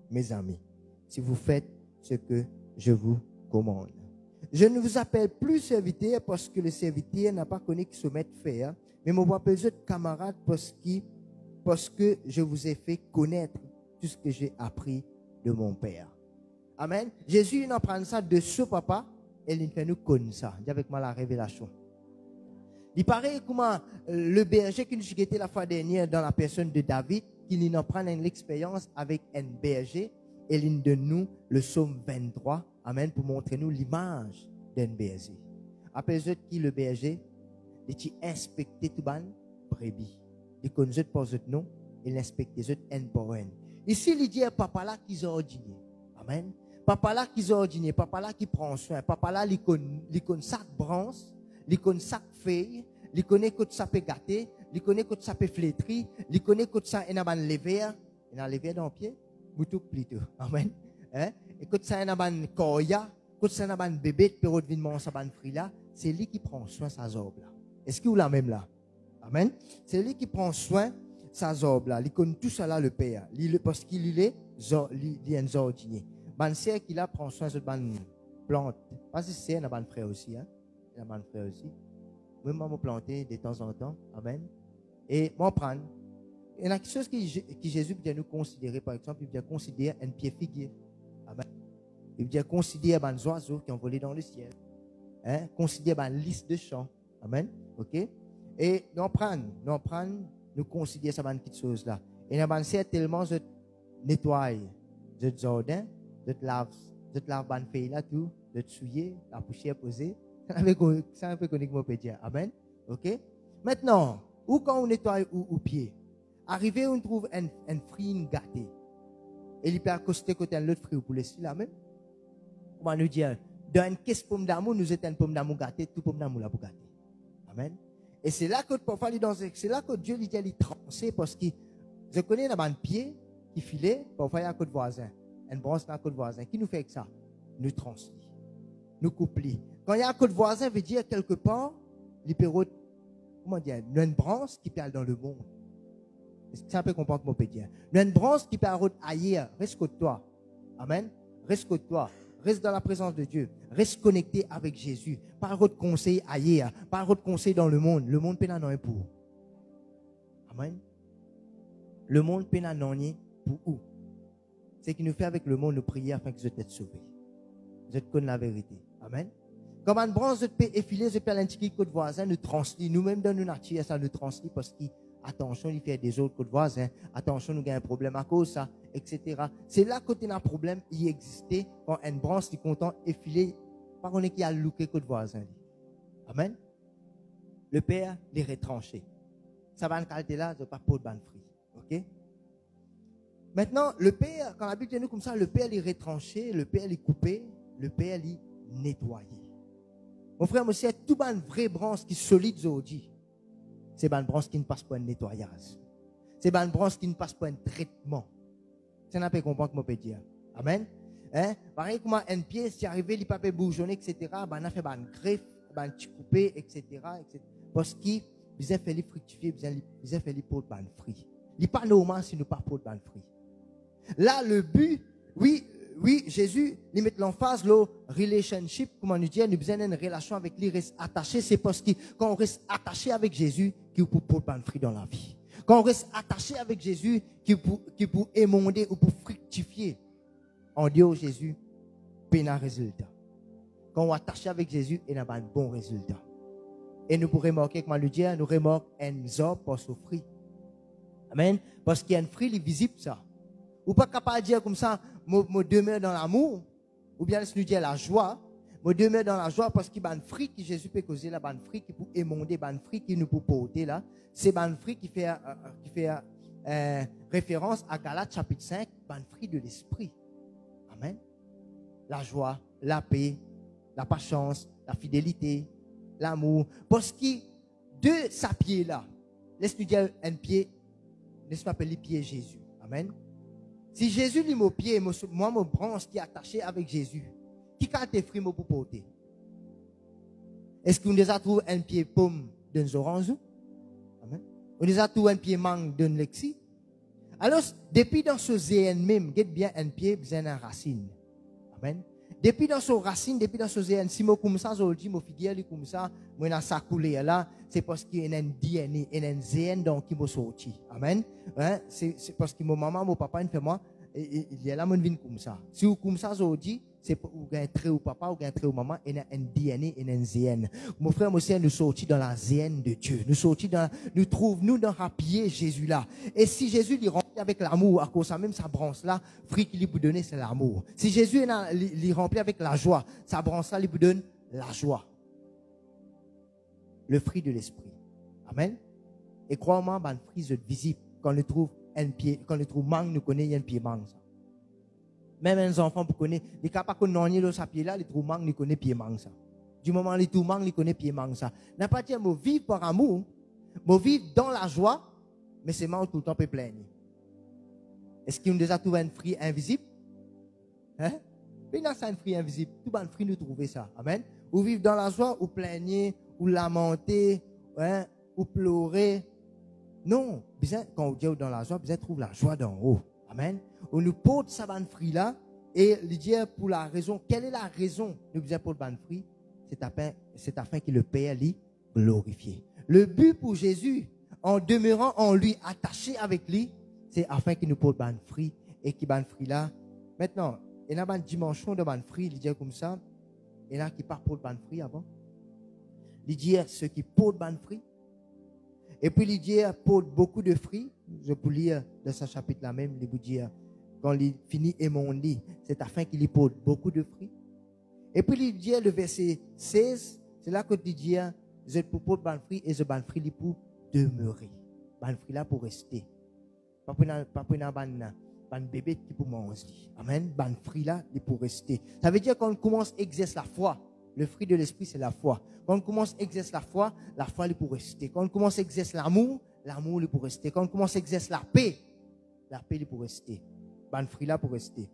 mes amis, si vous faites ce que je vous commande. Je ne vous appelle plus serviteur parce que le serviteur n'a pas connu qui se mette faire, mais je vous appelle camarade parce que je vous ai fait connaître tout ce que j'ai appris de mon Père. Amen. Jésus, il en prend ça de ce papa et il fait nous connaître ça. Dis avec moi la révélation. Il paraît comment le berger qui nous était la fois dernière dans la personne de David, qu'il en prend une expérience avec un berger et il donne nous le psaume 23. Amen, pour montrer nous l'image d'un berger. Après eux, qui le berger, il inspecte tout ban brebis. Il connaît pas eux non, il inspecte eux un par un. Ici, il dit papa là qui est ordinaire. Amen. Papa là qui est ordinaire, papa là qui prend soin, papa là il connaît chaque branche, il connaît chaque feuille, il connaît que ça peut gâter, il connaît que ça peut flétrir, il connaît que ça est un lever, il a lever dans le pied, boutou plutôt. Amen. Hein? Et quand ça est un koya, quand ça est un bébé, période de manger ça ban fruit là, c'est lui qui prend soin de sa zob là. Est-ce que vous la même là? Amen. C'est lui qui prend soin de sa zob là. Il connaît tout ça là le père. Parce qu'il est un jardinier. Ban sœur qui là prend soin de ban plante. Parce que c'est un ban frère aussi hein. Un ban frère aussi. Moi me planter de temps en temps. Amen. Et moi prendre. Il y a quelque chose qui Jésus vient nous considérer par exemple, il vient considérer un pied figuier. Amen. Il vient considérer les oiseaux qui ont volé dans le ciel. Hein? Considérer la liste de chants. Amen. OK? Et nous considérer ça dans petites choses là. Et nous pensons tellement je nettoie, je jardin, je lave ban feuille là tout, je souiller, la poussière posée. Ça un peu connu que moi peut dire. Amen. OK? Maintenant, où quand on nettoie ou pied, arrivé on trouve un fruit gâté. Et il peut accoster côté l'autre fruit pour laisser là même. On va nous dire, dans une caisse pomme d'amour, nous étions une pomme d'amour gâtée, tout pomme d'amour là pour gâter. Amen. Et c'est là que parfois, c'est là que Dieu lui dit, il tranché parce que je connais un pied qui filait, parfois il y a un côté voisin, une branche dans un côté voisin. Qui nous fait que ça? Nous translit, nous couplit. Quand il y a un côté voisin, veut dire quelque part, il peut, comment dire, une branche qui parle dans le monde. Est-ce que ça peut comprendre comment on peut dire? Une branche qui parle ailleurs, reste côté toi. Amen. Reste côté toi. Reste dans la présence de Dieu. Reste connecté avec Jésus. Pas de conseil ailleurs. Pas de conseil dans le monde. Le monde peut n'en avoir pour. Amen. Le monde peut n'en avoir pour où? C'est ce qui nous fait avec le monde nous prier afin que je t'ai sauvé. Je te connais la vérité. Amen. Comme une branche, je peux effiler, je peux l'indiquer côté voisin, nous translit. Nous-mêmes dans nos natures, ça nous translit parce que attention, il fait des autres côté voisins. Attention, nous avons un problème à cause de ça, etc. C'est là que un problème, il existait quand une branche est content effilée, par contre, qui a looké côté voisin. Amen. Le Père les retranché. Ça va en qualité là, je ne pas pour de ban fruit. OK? Maintenant, le Père, quand la Bible dit nous comme ça, le Père les retranché, le Père les coupé, le Père les nettoyé. Mon frère, monsieur, tout ban vraie branche qui est solide aujourd'hui. C'est une branche qui ne passe pas un nettoyage. C'est une branche qui ne passe pas un traitement. Ça n'a pas compris comment on peut dire. Amen. Hein? Pareil comme un pied, si arrivé, il ne peut pas bourgeonner, etc. On a fait une greffe, un petit coupé, etc. Parce qu'il besoin faire les fructifier, besoin faire les pots de ban fruits. Il n'est pas normal si nous pas pots de ban fruits. Là, le but, oui, Jésus, il met l'emphase, le relationship, comment nous dire, nous besoin d'une relation avec lui, reste attaché, c'est parce que quand on reste attaché avec Jésus, qu'il peut pots de ban fruits dans la vie. Quand on reste attaché avec Jésus, qu'il peut émonder ou pour fructifier, en Dieu, Jésus, il a un résultat. Quand on est attaché avec Jésus, il a un bon résultat. Et nous pourrons remarquer, comment le dire, nous remarquons un homme pour souffrir. Amen. Parce qu'il y a un fruit visible, ça. Ou pas capable de dire comme ça, je demeure dans l'amour, ou bien laisse nous dire la joie. Je demeure dans la joie parce qu'il y a un fruit que Jésus peut causer, là, un fruit qui peut émonder, un fruit qui nous peut porter là. C'est un fruit qui fait référence à Galates chapitre 5, un fruit de l'esprit. Amen. La joie, la paix, la patience, la fidélité, l'amour. Parce que de sa pied là, laisse nous dire un pied, laisse-moi appeler pied Jésus. Amen. Si Jésus lit mon pied, moi, mon branche qui est attaché avec Jésus, qui a tes fruits pour porter? Est-ce qu'on déjà trouvé un pied pomme d'un orange? Amen. On déjà trouvé un pied mangue d'un lexi? Alors, depuis dans ce zéen même, get bien un pied, bien une racine. Amen. Depuis dans son racine, depuis dans ce zéen, si moi comme ça, je dis, mon figure, comme ça, moi, dans sa coulée là, c'est parce qu'il y a un DNA, il y a un zéen dans qui m'a sorti. Amen. Hein? C'est parce que mon maman, mon papa, il fait moi, il y a là, mon vie comme ça. Si vous comme ça, je dis, c'est pour vous un trait au papa ou un trait au maman, il y a un DNA, il y a un zéen. Mon frère, moi aussi, nous sortis dans la zéen de Dieu. Nous trouvons dans le pied Jésus là. Et si Jésus lui remplit avec l'amour, à cause de même sa branche là, fruit qu'il lui donne, c'est l'amour. Si Jésus lui remplit avec la joie, sa branche là, lui donne la joie. Le fruit de l'esprit. Amen. Et crois-moi, ben, fruit de visible, quand on trouve un pied, quand on trouve mangue, nous connaissons, il y a un pied mangue. Ça. Même un enfant, vous connaissez, les capables qu'on a dans sa pied là, les trous mangue, ils connaissent pied mangue ça. Du moment où les trous mangue, ils connaissent pied mangue ça. N'a pas dit, moi, vivre par amour, moi, vivre dans la joie, mais c'est moi tout le temps peut plaindre. Est-ce qu'il nous a déjà trouvé un fruit invisible? Hein? Mais là, c'est un fruit invisible. Tout le fruit, nous trouvons ça. Amen. Ou vivre dans la joie, ou plaigner, ou lamenter, hein, ou pleurer. Non, bien, quand on dit dans la joie, bien trouve la joie d'en haut. Amen. On nous porte ça ban fruit là et lui dire pour la raison, quelle est la raison de besoin pour le ban fruit? C'est afin que le Père l'y glorifie. Le but pour Jésus, en demeurant en lui, attaché avec lui, c'est afin qu'il nous porte ban fruit et qu'il ban fruit là. Maintenant, il y a une dimension de ban fruit, il dit comme ça. Il y en a qui partent pour le ban fruit avant. Il dit ceux qui portent ban fruit. Et puis, il dit, pour beaucoup de fruits, je peux lire dans ce chapitre-là même, il vous dit, quand il finit et mon lit, c'est afin qu'il y porte beaucoup de fruits. Et puis, il dit, le verset 16, c'est là que il dit, je peux porter ban fruit et ce ban fruit, il pour demeurer. Ban fruit là pour rester. Pas pour ban bébé qui pour manger. Amen. Ban fruit là, il pour rester. Ça veut dire qu'on commence à exercer la foi. Le fruit de l'esprit, c'est la foi. Quand on commence à exercer la foi, il pour rester. Quand on commence à exercer l'amour, il pour rester. Quand on commence à exercer la paix, il pour rester. Ban fruit là pour rester.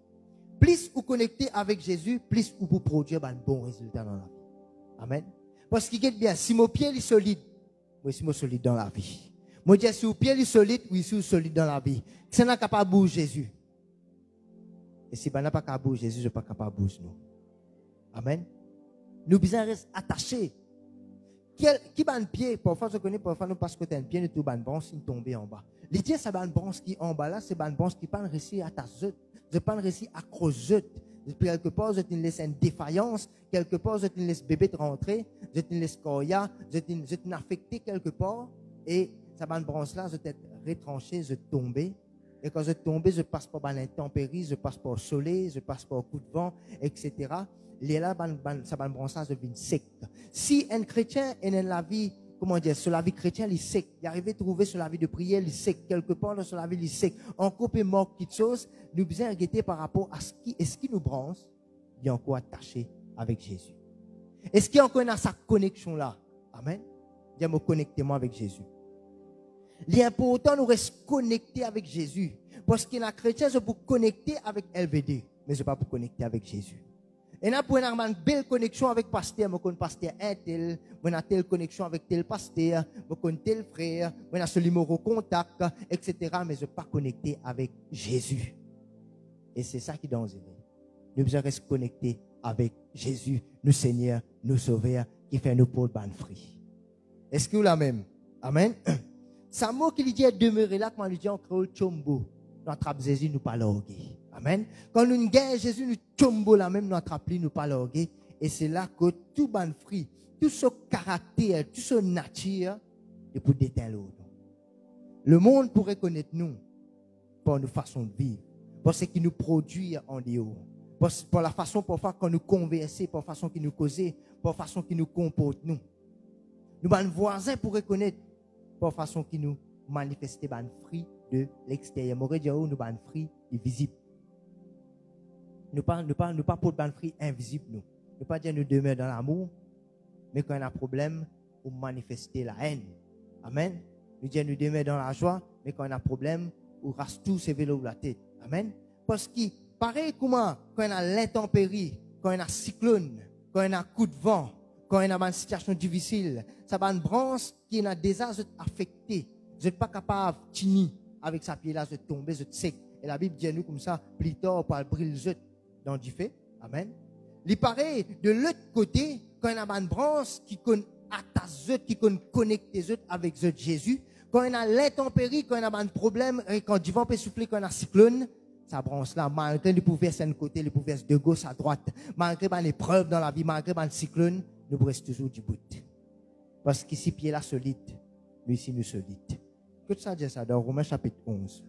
Plus vous connectez avec Jésus, plus vous pouvez produire un bon résultat dans la vie. Amen. Parce qu'il est bien, si mon pied est solide, moi je suis solide dans la vie. Moi je dis, si mon pied est solide, oui, je suis solide dans la vie. Si on n'est pas capable de bouger Jésus. Et si on n'est pas capable de bouger Jésus, je ne suis pas capable de bouger nous. Amen. Nous besoin rester attachés. Qui bat un pied, parfois je connais, parfois nous parce que tu as un pied, nous tout ban branche, il tombe en bas. L'idée, c'est ban branche qui est en bas là, c'est ban branche qui pas réussi à t'attacher, je pas réussi à creuser. Quelque part, je te laisse une défaillance, quelque part, je te laisse bébé te rentrer, je te laisse coya, je te affecté quelque part, et ça ban branche là, je t'ai retranché, je tombé. Et quand je tombe, je passe par l'intempérie, je passe par le soleil, je passe par le coup de vent, etc. Et là, ça va brancher, ça devient une secte. Si un chrétien est dans la vie, comment dire, sur la vie chrétienne, il est sec. Il arrive à trouver sur la vie de prière, il est sec. Quelque part, sur la vie, il est sec. En couple et mort, quelque chose, nous besoin regarder par rapport à ce qui nous branche, il est encore attaché avec Jésus. Est-ce qu'il y a encore dans sa connexion là? Amen. Il y a me connecter moi avec Jésus. L'important, nous rester connectés avec Jésus. Parce que la chrétienne, je peux connecter avec LVD, mais je ne peux pas connecter avec Jésus. Et là, pour une belle connexion avec pasteur, je connais pasteur un tel, je connais telle connexion avec tel pasteur, je connais tel frère, je connais ce numéro contact, etc. Mais je ne suis pas connecté avec Jésus. Et c'est ça qui est dangereux. Nous devons rester connectés avec Jésus, nous Seigneur, nous Sauveur, qui fait nous pour le ban fruit. Est-ce que vous la même? Amen. C'est un mot qui dit demeurer là, quand on dit en créole chombo. Nous attrape Jésus, nous pas l'orgueil. Amen. Quand nous gagnons Jésus, nous chombo là même, nous attrape lui, nous pas l'orgueil. Et c'est là que tout ban fruit, tout ce caractère, tout ce nature, est pour déteindre l'autre. Le monde pourrait connaître nous par nos façons de vivre, par ce qui nous produit en dehors, par la façon parfois qu'on nous converser, par la façon qui nous causer, par la façon qui nous comporte nous. Nous, nos voisins pourraient connaître par la façon qui nous manifester ban fruit de l'extérieur. Moi, je dis, nous ban fruit visible. Nous pas pour ban fruit invisible nous. Nous pas dire nous demeurons dans l'amour, mais quand on a un problème, nous manifester la haine. Amen. Nous disons nous demeurons dans la joie, mais quand on a un problème, nous rase tous ces vélos de la tête. Amen. Parce que pareil comment quand on a l'intempérie, quand on a cyclone, quand on a un coup de vent, quand on a une situation difficile, ça va une branche qui est déjà affectée. Vous n'êtes pas capable de tenir avec sa pied là, de tomber, de sec. Et la Bible dit à nous comme ça, plus tard, par le brille dans du fait. Amen. Il paraît de l'autre côté, quand on a une branche qui attache, qui connecte avec Jésus, quand on a l'intempérie, quand on a un problème, quand du vent peut souffler, quand on a un cyclone, ça branche là, malgré les pouvoirs d'un côté, les pouvoirs de gauche à droite, malgré les épreuves dans la vie, malgré le cyclone, nous restons toujours du bout. Parce qu'ici, pied là solide, lui ici nous solide. Que ça dit ça dans Romains chapitre 11.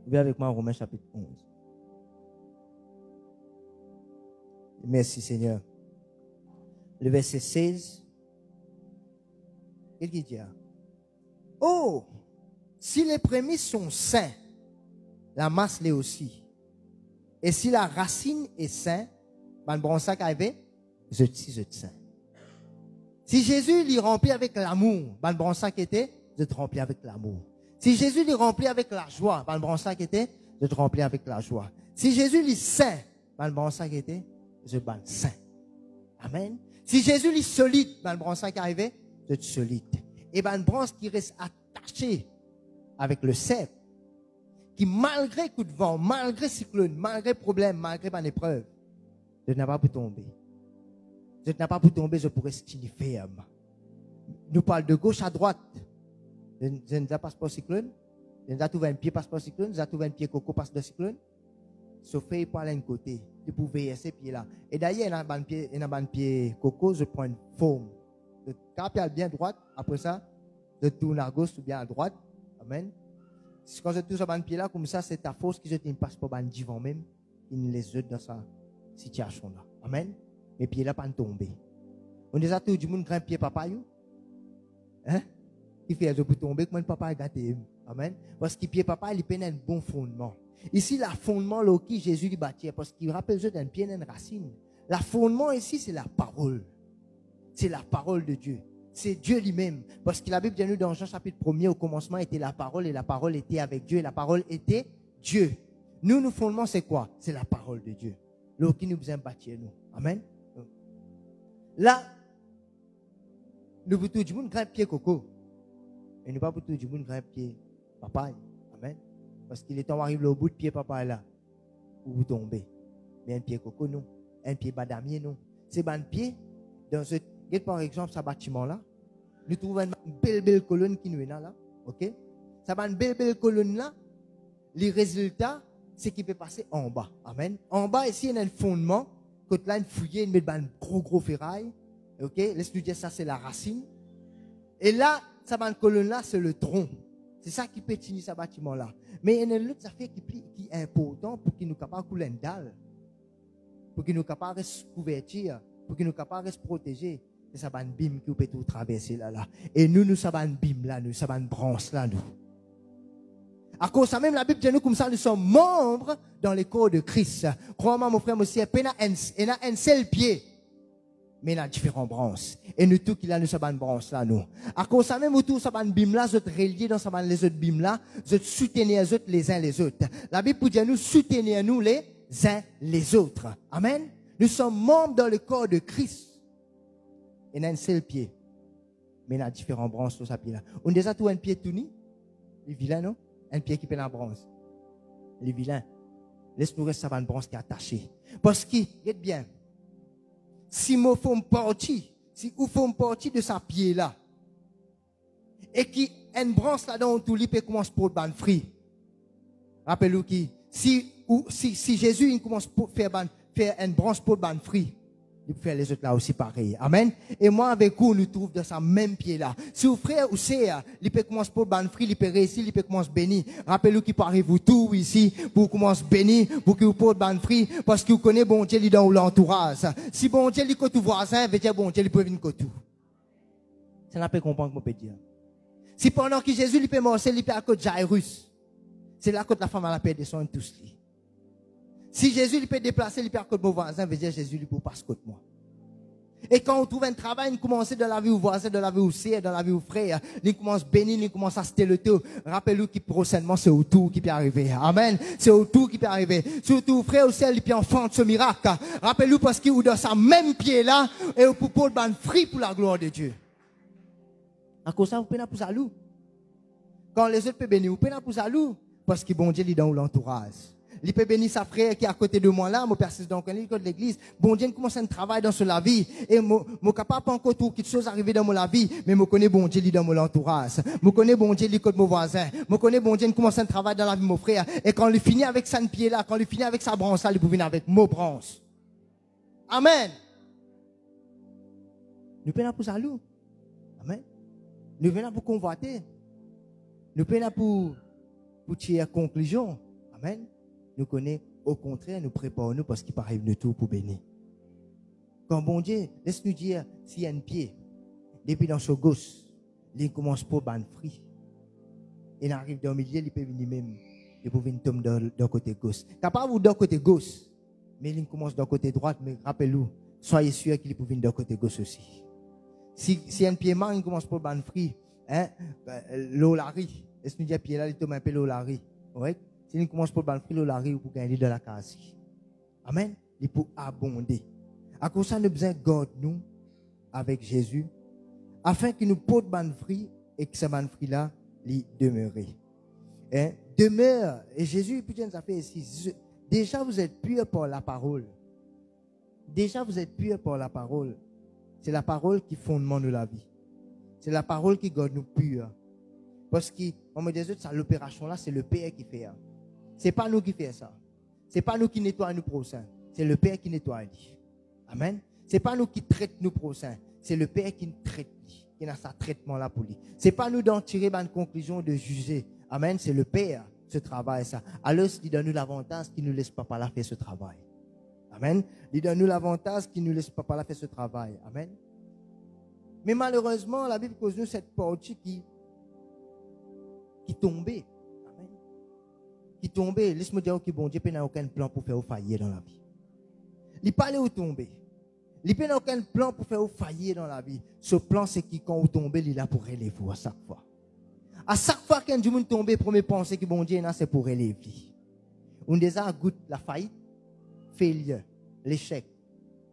Vous venez avec moi Romains chapitre 11. Merci Seigneur. Le verset 16. Qu'est-ce qu'il dit? Oh, si les prémices sont sains, la masse l'est aussi. Et si la racine est sain, ben bon ça qu'arrive, je suis saint. Si Jésus l'y remplit avec l'amour, ben bon ça qui était, je te remplis avec l'amour. Si Jésus l'y remplit avec la joie, ben bon ça qui était, je te remplis avec la joie. Si Jésus l'y saint, ben bon ça qui était, je ban saint. Amen. Si Jésus l'y solide, ben bon ça qui arrivait, je te solide. Et ben branche qui reste attaché avec le cèpe, qui malgré coup de vent, malgré cyclone, malgré problème, malgré une épreuve, je n'ai pas pu tomber. Je n'ai pas pu tomber, je pourrais stimuler ferme. Nous parlons de gauche à droite. Je ne sais pas par cyclone. Je ne sais trouvé un pied passe par cyclone. Je n'ai trouvé un pied coco passe de cyclone. Sauf que il parle d'un côté. Tu peux veiller ces pieds-là. Et d'ailleurs, il y a un pied coco, je prends une forme. Je tape bien droite. Après ça, je tourne à gauche ou bien à droite. Amen. Quand je touche à un pied là, comme ça, c'est ta force qui ne passe pas dans divan même. Il les jette dans sa situation là. Amen. Mes pieds là pas tomber. On déjà tout du monde grand pied papa you. Hein? Il fait je peux tomber comme papa gâté. Amen. Parce que pied papa il peine un bon fondement. Ici la fondement là qui Jésus lui bâtit parce qu'il rappelle je d'un pied une racine. La fondement ici c'est la parole. C'est la parole de Dieu. C'est Dieu lui-même. Parce que la Bible dit nous dans Jean chapitre 1er, au commencement était la parole et la parole était avec Dieu et la parole était Dieu. Nous fondement c'est quoi? C'est la parole de Dieu. Là qui nous besoin bâtir nous. Amen. Là, nous pour tout le monde grand pied coco. Et nous pas pour tout le monde grand pied papaye. Amen. Parce qu'il est temps d'arriver au bout de pied papaye là. Où vous tombez. Mais un pied coco non. Un pied badamier non. C'est un pied dans ce, par exemple, ce bâtiment là. Nous trouvons une belle colonne qui nous est là. Ok? Ça va une belle colonne là. Les résultats, c'est qu'il peut passer en bas. Amen. En bas, ici, il y a un fondement. Quand là, une fouillée, il met un gros ferraille. Ok? Laisse-nous dire ça, c'est la racine. Et là, ça va une colonne là, c'est le tronc. C'est ça qui peut tenir ce bâtiment là. Mais il y a une autre affaire qui est important pour qu'il nous capable de couler une dalle. Pour qu'il nous capable de se couvertir. Pour qu'il nous capable de se protéger. C'est ça, une bim qui peut tout traverser là. Et nous, ça va une bim là, nous, ça va une branche là, nous. À cause de ça, même la Bible dit nous comme ça, nous sommes membres dans le corps de Christ. Crois-moi, mon frère, monsieur, il y a un seul pied, mais il y a différentes branches. Et nous, tout qui là, nous sommes une branche là, nous. À cause de ça, même autour, ça va une bim là, vous êtes reliés dans les autres bim là, vous êtes soutenir les uns les autres. La Bible dit nous soutenir nous les uns les autres. Amen. Nous sommes membres dans le corps de Christ. Et nous avons un seul pied. Mais il y a différentes branches sur sa pied là. On a déjà tout un pied tout nu. Il est vilain, non? Un pied qui peut la branche. Il est vilain. Laisse-nous rester à une branche qui est attachée. Parce que, regarde bien. Si nous faisons partie, si nous faisons partie de sa pied là, et qui une branche là-dedans, tout lui peut commencer pour ban fruit. Rappelez-vous qui, si Jésus il commence pour faire une branche pour ban fruit, il peut faire les autres là aussi pareil. Amen. Et moi avec vous, nous trouvons dans sa même pied là. Si vous frère ou sœur, il peut commencer pour ban fruit, il peut réussir, il peut commencer bénir. Rappelez-vous qu'il peut arriver tout ici pour commencer bénir, pour que vous portez ban fruit, parce que vous connaissez bon Dieu il dans l'entourage. Si bon Dieu il côté voisin, veut dire bon Dieu il peut venir côté tout. Ça n'a pas comprendre comment peut dire. Si pendant que Jésus il peut marcher, il peut à côté Jairus. C'est là que la femme à la paix descend tous les. Si Jésus il peut déplacer, il peut à côté de mon voisin, veut dire Jésus il peut passer côté moi. Et quand on trouve un travail, il commence dans la vie au voisin, dans la vie au sœur, dans la vie au frère, il commence à bénir, il commence à se le tout. Rappelez-vous que prochainement c'est autour qui peut arriver. Amen. C'est autour qui peut arriver. Surtout frère ou sœur, il peut enfant de ce miracle. Rappelez-vous parce qu'il est dans sa même pied là, et pour pour le fruit pour la gloire de Dieu. À cause de ça, vous pouvez pas pour jaloux. Quand les autres peuvent bénir, vous pouvez pas pour jaloux. Parce que bon Dieu, il est dans l'entourage. Il peut bénir sa frère qui est à côté de moi là, mon persiste dans l'église. Bon Dieu, il commence un travail dans la vie. Et je capable pas encore tout quelque chose arriver dans mon vie, mais je connais bon Dieu, il est dans mon entourage. Je connais bon Dieu, il est côté mon voisin. Je connais bon Dieu, il commence un travail dans la vie de mon frère. Et quand il finit avec sa pied là, quand il finit avec sa branche là, il peut venir avec mon branche. Amen. Nous sommes là pour jaloux. Amen. Nous venons là pour convoiter. Nous sommes là pour tirer conclusion. Amen. Nous connaissons, au contraire, nous préparons parce qu'il paraît de tout pour bénir. Quand bon Dieu, laisse-nous dire, s'il y a un pied, depuis dans ce gauche, il commence pour ban fruit. Il arrive dans le milieu, il peut venir même, il peut venir tomber dans le côté gauche. Capable ou dans le côté gauche, mais il commence dans le côté droit, mais rappelez-vous, soyez sûr qu'il peut venir dans le côté gauche aussi. Si un pied mal, il commence pour ban fruit, hein, l'eau la rit. Laisse-nous dire, pied là, il tombe un peu l'eau la rit. Ouais? Si il commence pour le fruit, il pour gagner de la case. Amen. Il peut abonder. À cause de ça, nous avons besoin de garder nous avec Jésus, afin qu'il nous porte le fruit et que ce fruit là, il demeure. Hein? Demeure. Et Jésus, puis nous a fait ici. Déjà, vous êtes purs par la parole. Déjà, vous êtes purs par la parole. C'est la parole qui fondement de la vie. C'est la parole qui garde nous purs. Parce que, on me dit, ça, l'opération là, c'est le Père qui fait. C'est pas nous qui fait ça. C'est pas nous qui nettoyons nos prochains. C'est le Père qui nettoie. Amen. C'est pas nous qui traitons nos prochains. C'est le Père qui nous traite. Qui a sa traitement là pour lui. C'est pas nous d'en tirer une conclusion de juger. Amen. C'est le Père ce travail ça. Alors, il donne nous l'avantage qui ne nous laisse pas là faire ce travail. Amen. Il donne nous l'avantage qui ne nous laisse pas là faire ce travail. Amen. Mais malheureusement, la Bible cause nous cette partie qui tombait. Amen. Qui tombait. Laisse-moi dire que bon Dieu n'a aucun plan pour faire faillir dans la vie. Il parle où tomber. Il n'a aucun plan pour faire faillir dans la vie. Ce plan, c'est que quand vous tombez, il est là pour relever à chaque fois. À chaque fois qu'un du monde tombe, première pensée que bon Dieu là, c'est pour relever. On déjà goûte la faillite, failure, l'échec.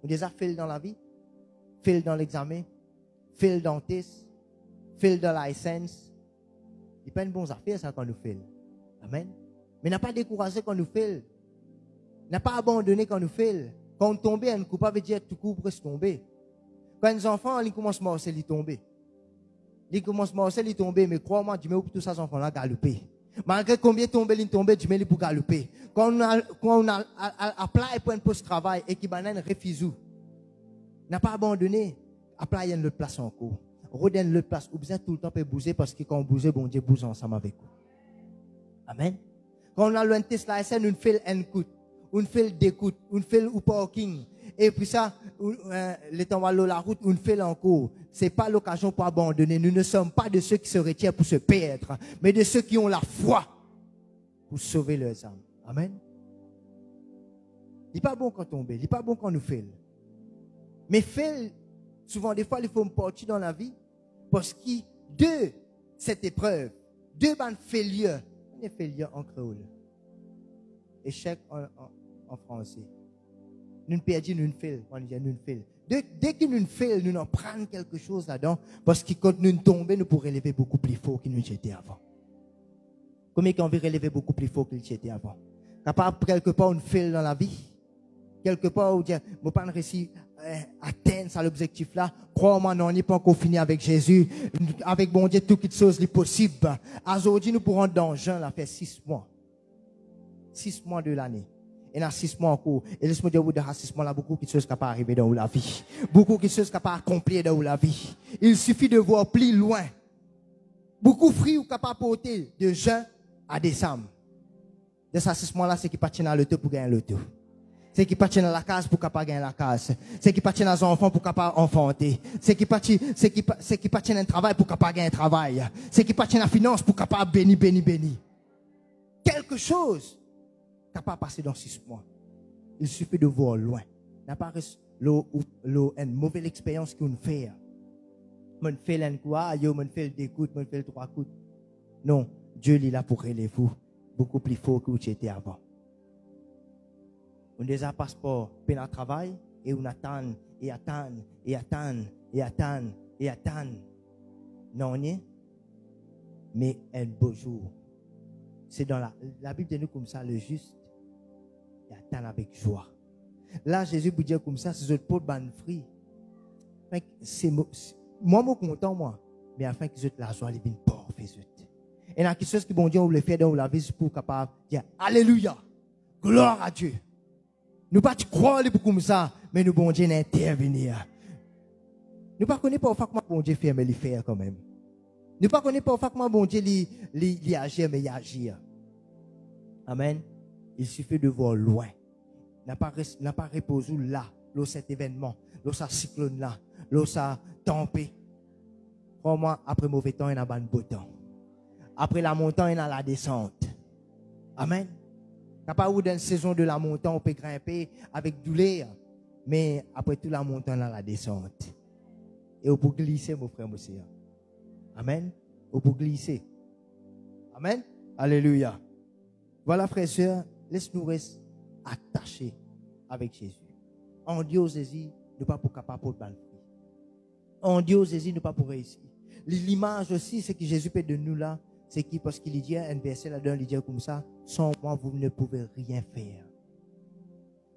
On déjà fait dans la vie, fait dans l'examen, fait dans le test, fait dans la licence. Il n'y a pas une bonne affaire ça quand nous fait. Amen. Mais n'a pas découragé quand nous fait. N'a pas abandonné quand nous fait. Quand on tombe, on ne peut pas dire tout coup pour se tomber. Quand les enfants, ils commencent à marcher, ils tombent. Ils commencent à marcher, ils tombent. Mais crois-moi, Dieu met tous ces enfants-là galoper. Malgré combien tombent, ils tombent, Dieu met pour galoper. Quand on a appelé pour un poste de travail et qu'il y a un refus, n'a pas abandonné, appelé à une autre place encore. Redonne l'autre place. Ou besoin tout le temps peut bouger parce que quand on bouge, bon Dieu bouge ensemble avec vous. Amen. Quand on a le test là, on fait un coup. On fait d'écoute, on fait le parking. Et puis ça, le temps de la route, on fait encore. C'est pas l'occasion pour abandonner. Nous ne sommes pas de ceux qui se retirent pour se perdre, mais de ceux qui ont la foi pour sauver leurs âmes. Amen. Il n'est pas bon quand on tombe, il n'est pas bon quand nous fait. Mais fait, souvent des fois, il faut me partir dans la vie parce que de cette épreuve, deux bandes failures, on est failure en créole. Échec en français. Nous perdons, nous faisons. On dit, nous faisons. Dès que nous faisons, nous en prenons quelque chose là-dedans. Parce que quand nous tombons, nous pourrons relever beaucoup plus fort que nous étions avant. Combien qu'on veut relever beaucoup plus fort qu'il était avant? Capable, quelque part, on fait dans la vie. Quelque part, on dit, je ne pas réussir à atteindre ça, l'objectif là. Crois-moi, non, on n'est pas encore fini avec Jésus. Avec bon Dieu, toutes les choses sont possibles. Aujourd'hui, nous pourrons dans le jeûne, là, faire 6 mois. 6 mois de l'année. Et dans 6 mois en cours. Et laisse-moi dire, dans 6 mois là, beaucoup de choses qui peuvent arriver dans la vie. Beaucoup de choses qui peuvent accomplir dans la vie. Il suffit de voir plus loin. Beaucoup de fruits ou capables de porter de jeûne à décembre. De ces 6 mois là, c'est qui partent dans le tout pour gagner le tout. C'est qui partent dans la case pour capable gagner la case. C'est qui partent dans les enfants pour capable enfanter. C'est qui partent dans le travail pour capable gagner un travail. C'est qui partent dans la finance pour capable bénir. Quelque chose capable de passer dans 6 mois. Il suffit de voir loin. N'a pas une mauvaise expérience qu'on fait. On fait l'encourage, on fait le découte, on fait le 3 coups. Non, Dieu est là pour relever vous beaucoup plus fort que vous étiez avant. On a des passeports, on a un travail et on attend. Non, mais un beau jour. C'est dans la Bible de nous comme ça, le juste, il attend avec joie. Là, Jésus vous dit comme ça, c'est votre pot de ban fruit. Moi, je suis content, moi. Mais afin que la joie, elle vienne pas, fait. Et il y a quelque chose que bon Dieu vous le fait dans la vie pour capable de dire Alléluia, gloire à Dieu. Nous pas croire comme ça, mais nous bon Dieu intervenir. Nous pas connaître pas comment bon Dieu fait, mais il fait quand même. Nous pas connaître pas comment bon Dieu il agit, mais il agit. Amen. Il suffit de voir loin. N'a pas reposé là, cet événement, ce cyclone là, ça tempête. Crois-moi, après mauvais temps, il y a un beau temps. Après la montagne, il y a la descente. Amen. Capable dans une saison de la montagne, on peut grimper avec douleur. Mais après toute la montagne, il y a la descente. Et on peut glisser, mon frère, mon sœur. Amen. On peut glisser. Amen. Alléluia. Voilà, frères et sœurs, laisse-nous rester attachés avec Jésus. En Dieu, Jésus, nous pas pour capable de le faire. En Dieu, Jésus, nous pas pour réussir. L'image aussi, c'est que Jésus peut de nous là, c'est qui, parce qu'il dit un verset là-dedans, il dit comme ça, sans moi, vous ne pouvez rien faire.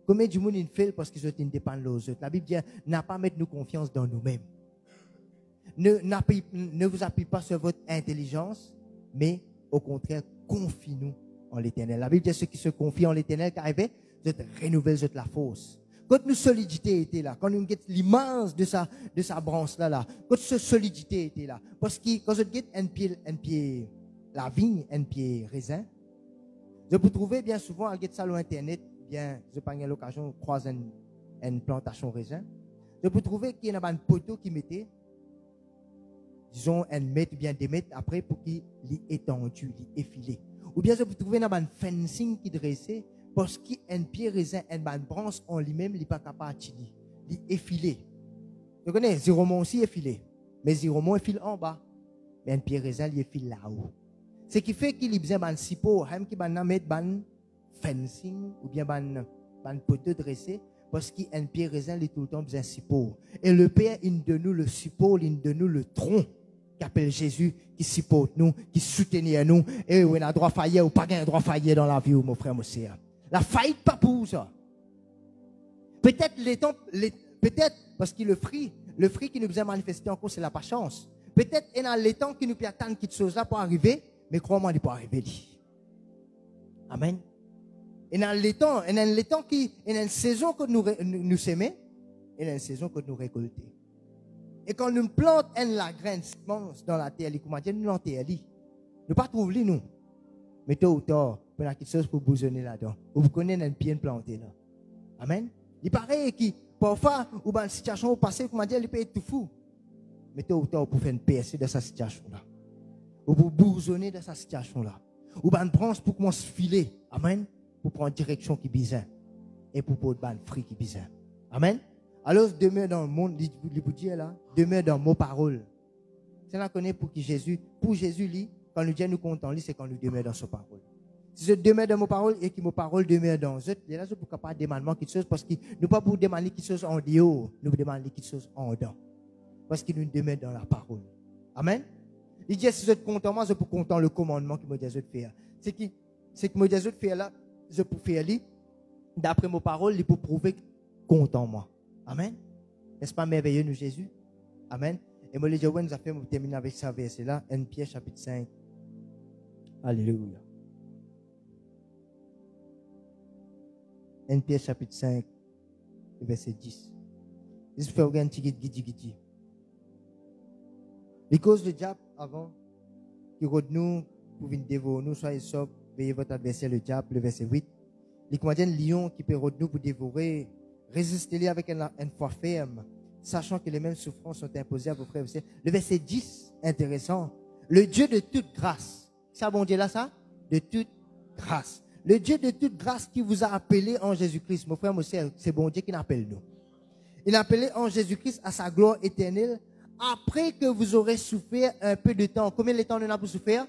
Combien du monde il fait parce qu'ils sont indépendants aux autres? La Bible dit, n'a pas mettre nos confiance dans nous-mêmes. Ne vous appuyez pas sur votre intelligence, mais au contraire, confie-nous en l'Éternel. La Bible dit, ceux qui se confient en l'Éternel, car vous êtes renouvelés de la force. Quand notre solidité était là, quand nous avons l'image de sa branche là, quand cette solidité était là, parce que quand vous avez un pied la vigne, un pied raisin, je peux trouver bien souvent, à ça sur Internet, bien, je pas eu l'occasion de croiser une plantation raisin, je peux trouver qu'il y a un poteau qui mettait, disons, un mètre, bien des mètres après pour qu'il l'ait étendu, l'ait effilé. Ou bien je peux trouver un fencing qui dressait, parce qu'un pied raisin, une branche en lui-même, il n'est pas capable de l'y effiler. Vous connaissez, Ziromon aussi effilé. Mais Ziromon effile en bas. Mais un pied raisin, il effile là-haut. Ce qui fait qu'il y a besoin de sipo, même qu'il va mettre un fencing, ou bien un poteau dressé, parce qu'un pied raisin, il est tout le temps besoin de sipo. Et le Père, il de nous le sipo, il de nous le tronc, qui appelle Jésus, qui supporte nous, qui soutient nous. Et on a droit à faillir ou pas un droit à faillir dans la vie, mon frère, mon sœur. La faillite pas pour ça. Peut-être peut-être parce que le fruit qui nous a manifesté encore, c'est la patience. Peut-être il y a les temps qui nous peut attendre quelque chose là pour arriver, mais crois-moi, il n'est pas arrivé. Amen. Il y a les temps qui, il y a une saison que nous sémons, et il y a une saison que nous récoltons. Et quand nous plantons la graine dans la terre, nous l'enterrons. Nous pas trouver nous. Mais tôt ou tard, il y a quelque chose pour bousonner là-dedans. Vous connaissez un pied planté là. Amen. Il paraît que parfois, ou dans une situation où passé, comment dire, il peut être tout fou. Mais tôt ou tard, vous pouvez faire une percée dans cette situation-là. Ou vous bousonner dans cette situation-là. Ou une branche pour commencer à filer. Amen. Pour prendre une direction qui est bizarre. Et pour prendre une fruit qui est bizarre. Amen. Alors, demeure dans le monde, il vous dit là, demeure dans nos paroles. C'est là qu'on est pour Jésus, lit. Quand nous Dieu nous compte en lui, c'est quand nous demeurons dans sa parole. Si je demeure dans mon parole et que mon parole demeure dans eux, il y a là, je ne peux pas demander quelque chose parce que nous pas pour demander quelque chose en dehors, nous demandons quelque chose en dedans. Parce que nous demeurons dans la parole. Amen. Il dit, si je suis content, moi, je peux content le commandement que me dit de faire. C'est que me dit de faire là, je peux faire lui, d'après mon parole, il peut prouver content moi. Amen. N'est-ce pas merveilleux, nous, Jésus? Amen. Et moi, les gens, nous avons fait terminer avec ça verset là, 1 Pierre chapitre 5. Alléluia. 1 Pierre chapitre 5, verset 10. Il se fait un petit guidi. Les causes de diable avant, qui rôde nous pour venir dévorer nous, soyez sobres, veillez votre adversaire le diable, le verset 8. Les commandants de lion qui peut rôde nous pour dévorer, résistez-les avec une foi ferme, sachant que les mêmes souffrances sont imposées à vos frères et sœurs. Le verset 10, intéressant. Le Dieu de toute grâce. Ça, bon Dieu là, ça? De toute grâce. Le Dieu de toute grâce qui vous a appelé en Jésus-Christ. Mon frère, mon sœur, c'est bon Dieu qui nous appelle nous. Il a appelé en Jésus-Christ à sa gloire éternelle après que vous aurez souffert un peu de temps. Combien de temps on a pour souffrir?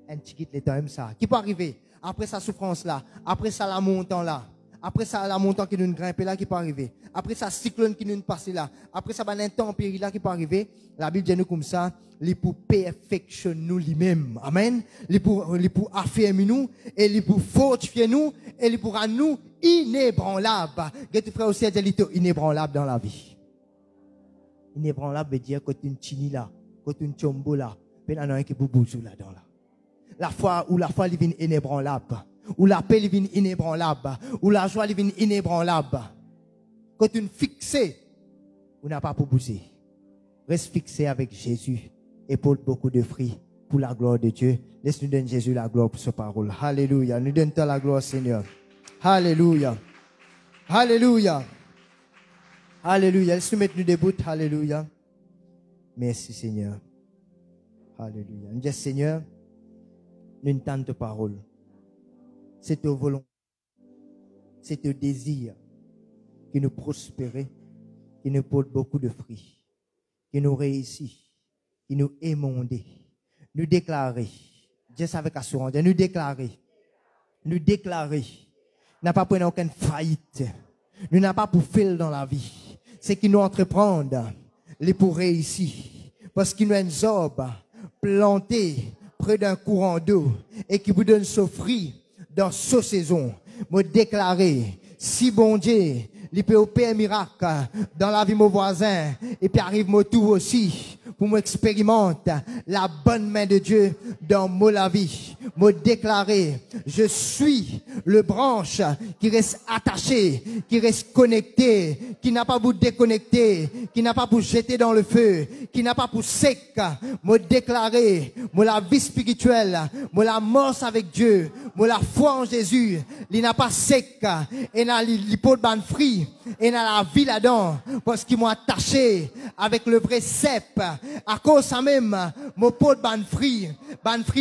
Un petit de temps, même ça. Qui peut arriver? Après sa souffrance là. Après ça, la montant là. Après ça, la montagne qui nous grimpe là, qui peut arriver. Après ça, cyclone qui nous passe là. Après ça, l'intempérie là qui peut arriver. La Bible dit nous comme ça, il pour perfectionner nous lui-même. Amen. Il pour affermir nous, et il pour fortifier nous, et il pour rendre nous inébranlables. Qu'est-ce que frère aussi dit inébranlable dans la vie? Inébranlable veut dire que tu es une chini là, que tu es une chombo là, puis il y a un qui est boubou là dans là. La foi, il vient inébranlable. Ou la paix devient inébranlable, ou la joie devient inébranlable. Quand tu es fixé, vous n'avez pas pour bouger. Reste fixé avec Jésus et porte beaucoup de fruits pour la gloire de Dieu. Laisse-nous donner Jésus la gloire pour sa parole. Alléluia. Nous donnons la gloire, Seigneur. Alléluia. Alléluia. Alléluia. Laisse-nous mettre nous debout. Alléluia. Merci, Seigneur. Alléluia. Nous disons, Seigneur, nous entendons ta parole. C'est ta volonté, c'est ton désir qui nous prospère, qui nous porte beaucoup de fruits, qui nous réussit, qui nous émonde, nous déclarer, Dieu avec assurance, nous déclarer, n'a pas pour aucune faillite, nous n'avons pas pour faire dans la vie, c'est qui nous entreprendre, les pour réussir, parce qu'il nous a une zorbe plantée près d'un courant d'eau et qui vous donne ce fruit. Dans cette saison, me déclarer, si bon Dieu, il peut opérer un miracle dans la vie de mon voisin, et puis arrive mon tour aussi, pour m'expérimenter la bonne main de Dieu dans ma vie. Me déclarer, je suis le branche qui reste attaché, qui reste connecté, qui n'a pas pour déconnecter, qui n'a pas pour jeter dans le feu, qui n'a pas pour sec. Me déclarer, la vie spirituelle, la mort avec Dieu, la foi en Jésus, il n'a pas sec, et n'a l'hypode ban free, et n'a la vie là-dedans, parce qu'il m'a attaché avec le vrai cep, à cause ça même, mon pot ban free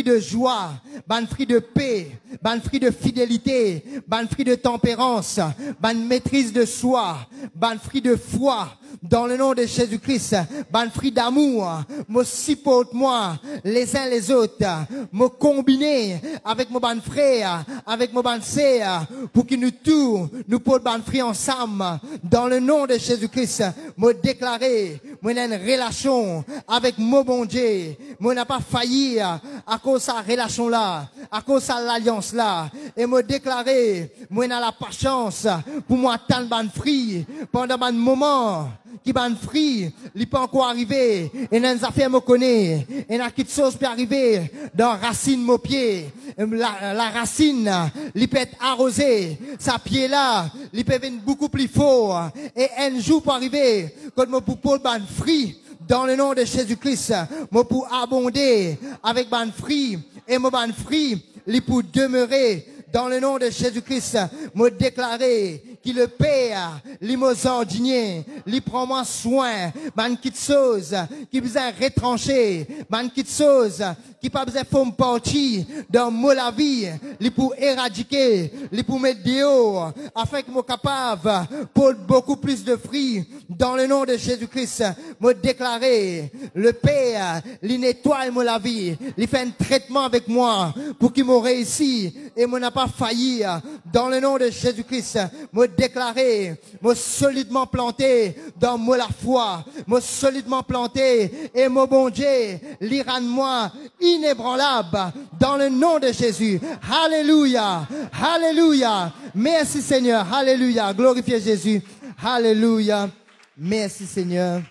de joie, ban free de paix, ban free de fidélité, ban free de tempérance, ban maîtrise de soi, ban free de foi, dans le nom de Jésus-Christ, ban free d'amour, me supporte moi, les uns les autres, me combiner avec mon ban frère, avec mon ban sœur, pour que nous tous, nous pouvons ban free ensemble, dans le nom de Jésus-Christ, me déclarer, moi une relation avec mon bon Dieu, moi n'a pas failli à cause de sa relation là, à cause de l'alliance là, et me déclarer, moi n'a la patience pour moi attendre ban free pendant un moment qui ban free, il peut encore arriver, et dans les affaires me connaît, et dans quelque chose peut arriver dans racine mon pied, la racine, il peut être arrosé, sa pied là, il peut venir beaucoup plus fort, et un jour peut arriver, quand mon pour ban free, dans le nom de Jésus-Christ, moi pour abonder avec ban free, et mon ban free, il pour demeurer dans le nom de Jésus-Christ, me déclarer qui le père, li mozordigné, li prend moi soin, man qui chose, qui besoin retrancher, man qui chose, qui pas besoin faire partie dans mon la vie, li pour éradiquer, li pour mettre dehors, afin que moi capable pour beaucoup plus de fruits, dans le nom de Jésus-Christ, me déclarer, le Père, li nettoie moi la vie, li fait un traitement avec moi, pour qu'il me réussisse, et moi n'a pas failli, dans le nom de Jésus-Christ, me déclarer, me solidement planté dans moi la foi, me solidement planté, et mon bon Dieu, l'ira de moi, inébranlable, dans le nom de Jésus. Alléluia, alléluia. Merci Seigneur, alléluia. Glorifiez Jésus, alléluia. Merci Seigneur.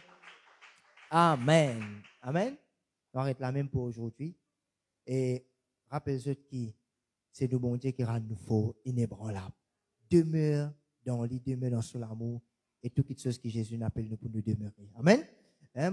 Amen. Amen. On va être là même pour aujourd'hui. Et rappelez-vous qui c'est le bon Dieu qui rend nous fort, inébranlable. Demeure dans lui, demeure dans son amour et toutes les choses que Jésus appelle nous pour nous demeurer. Amen. Hein,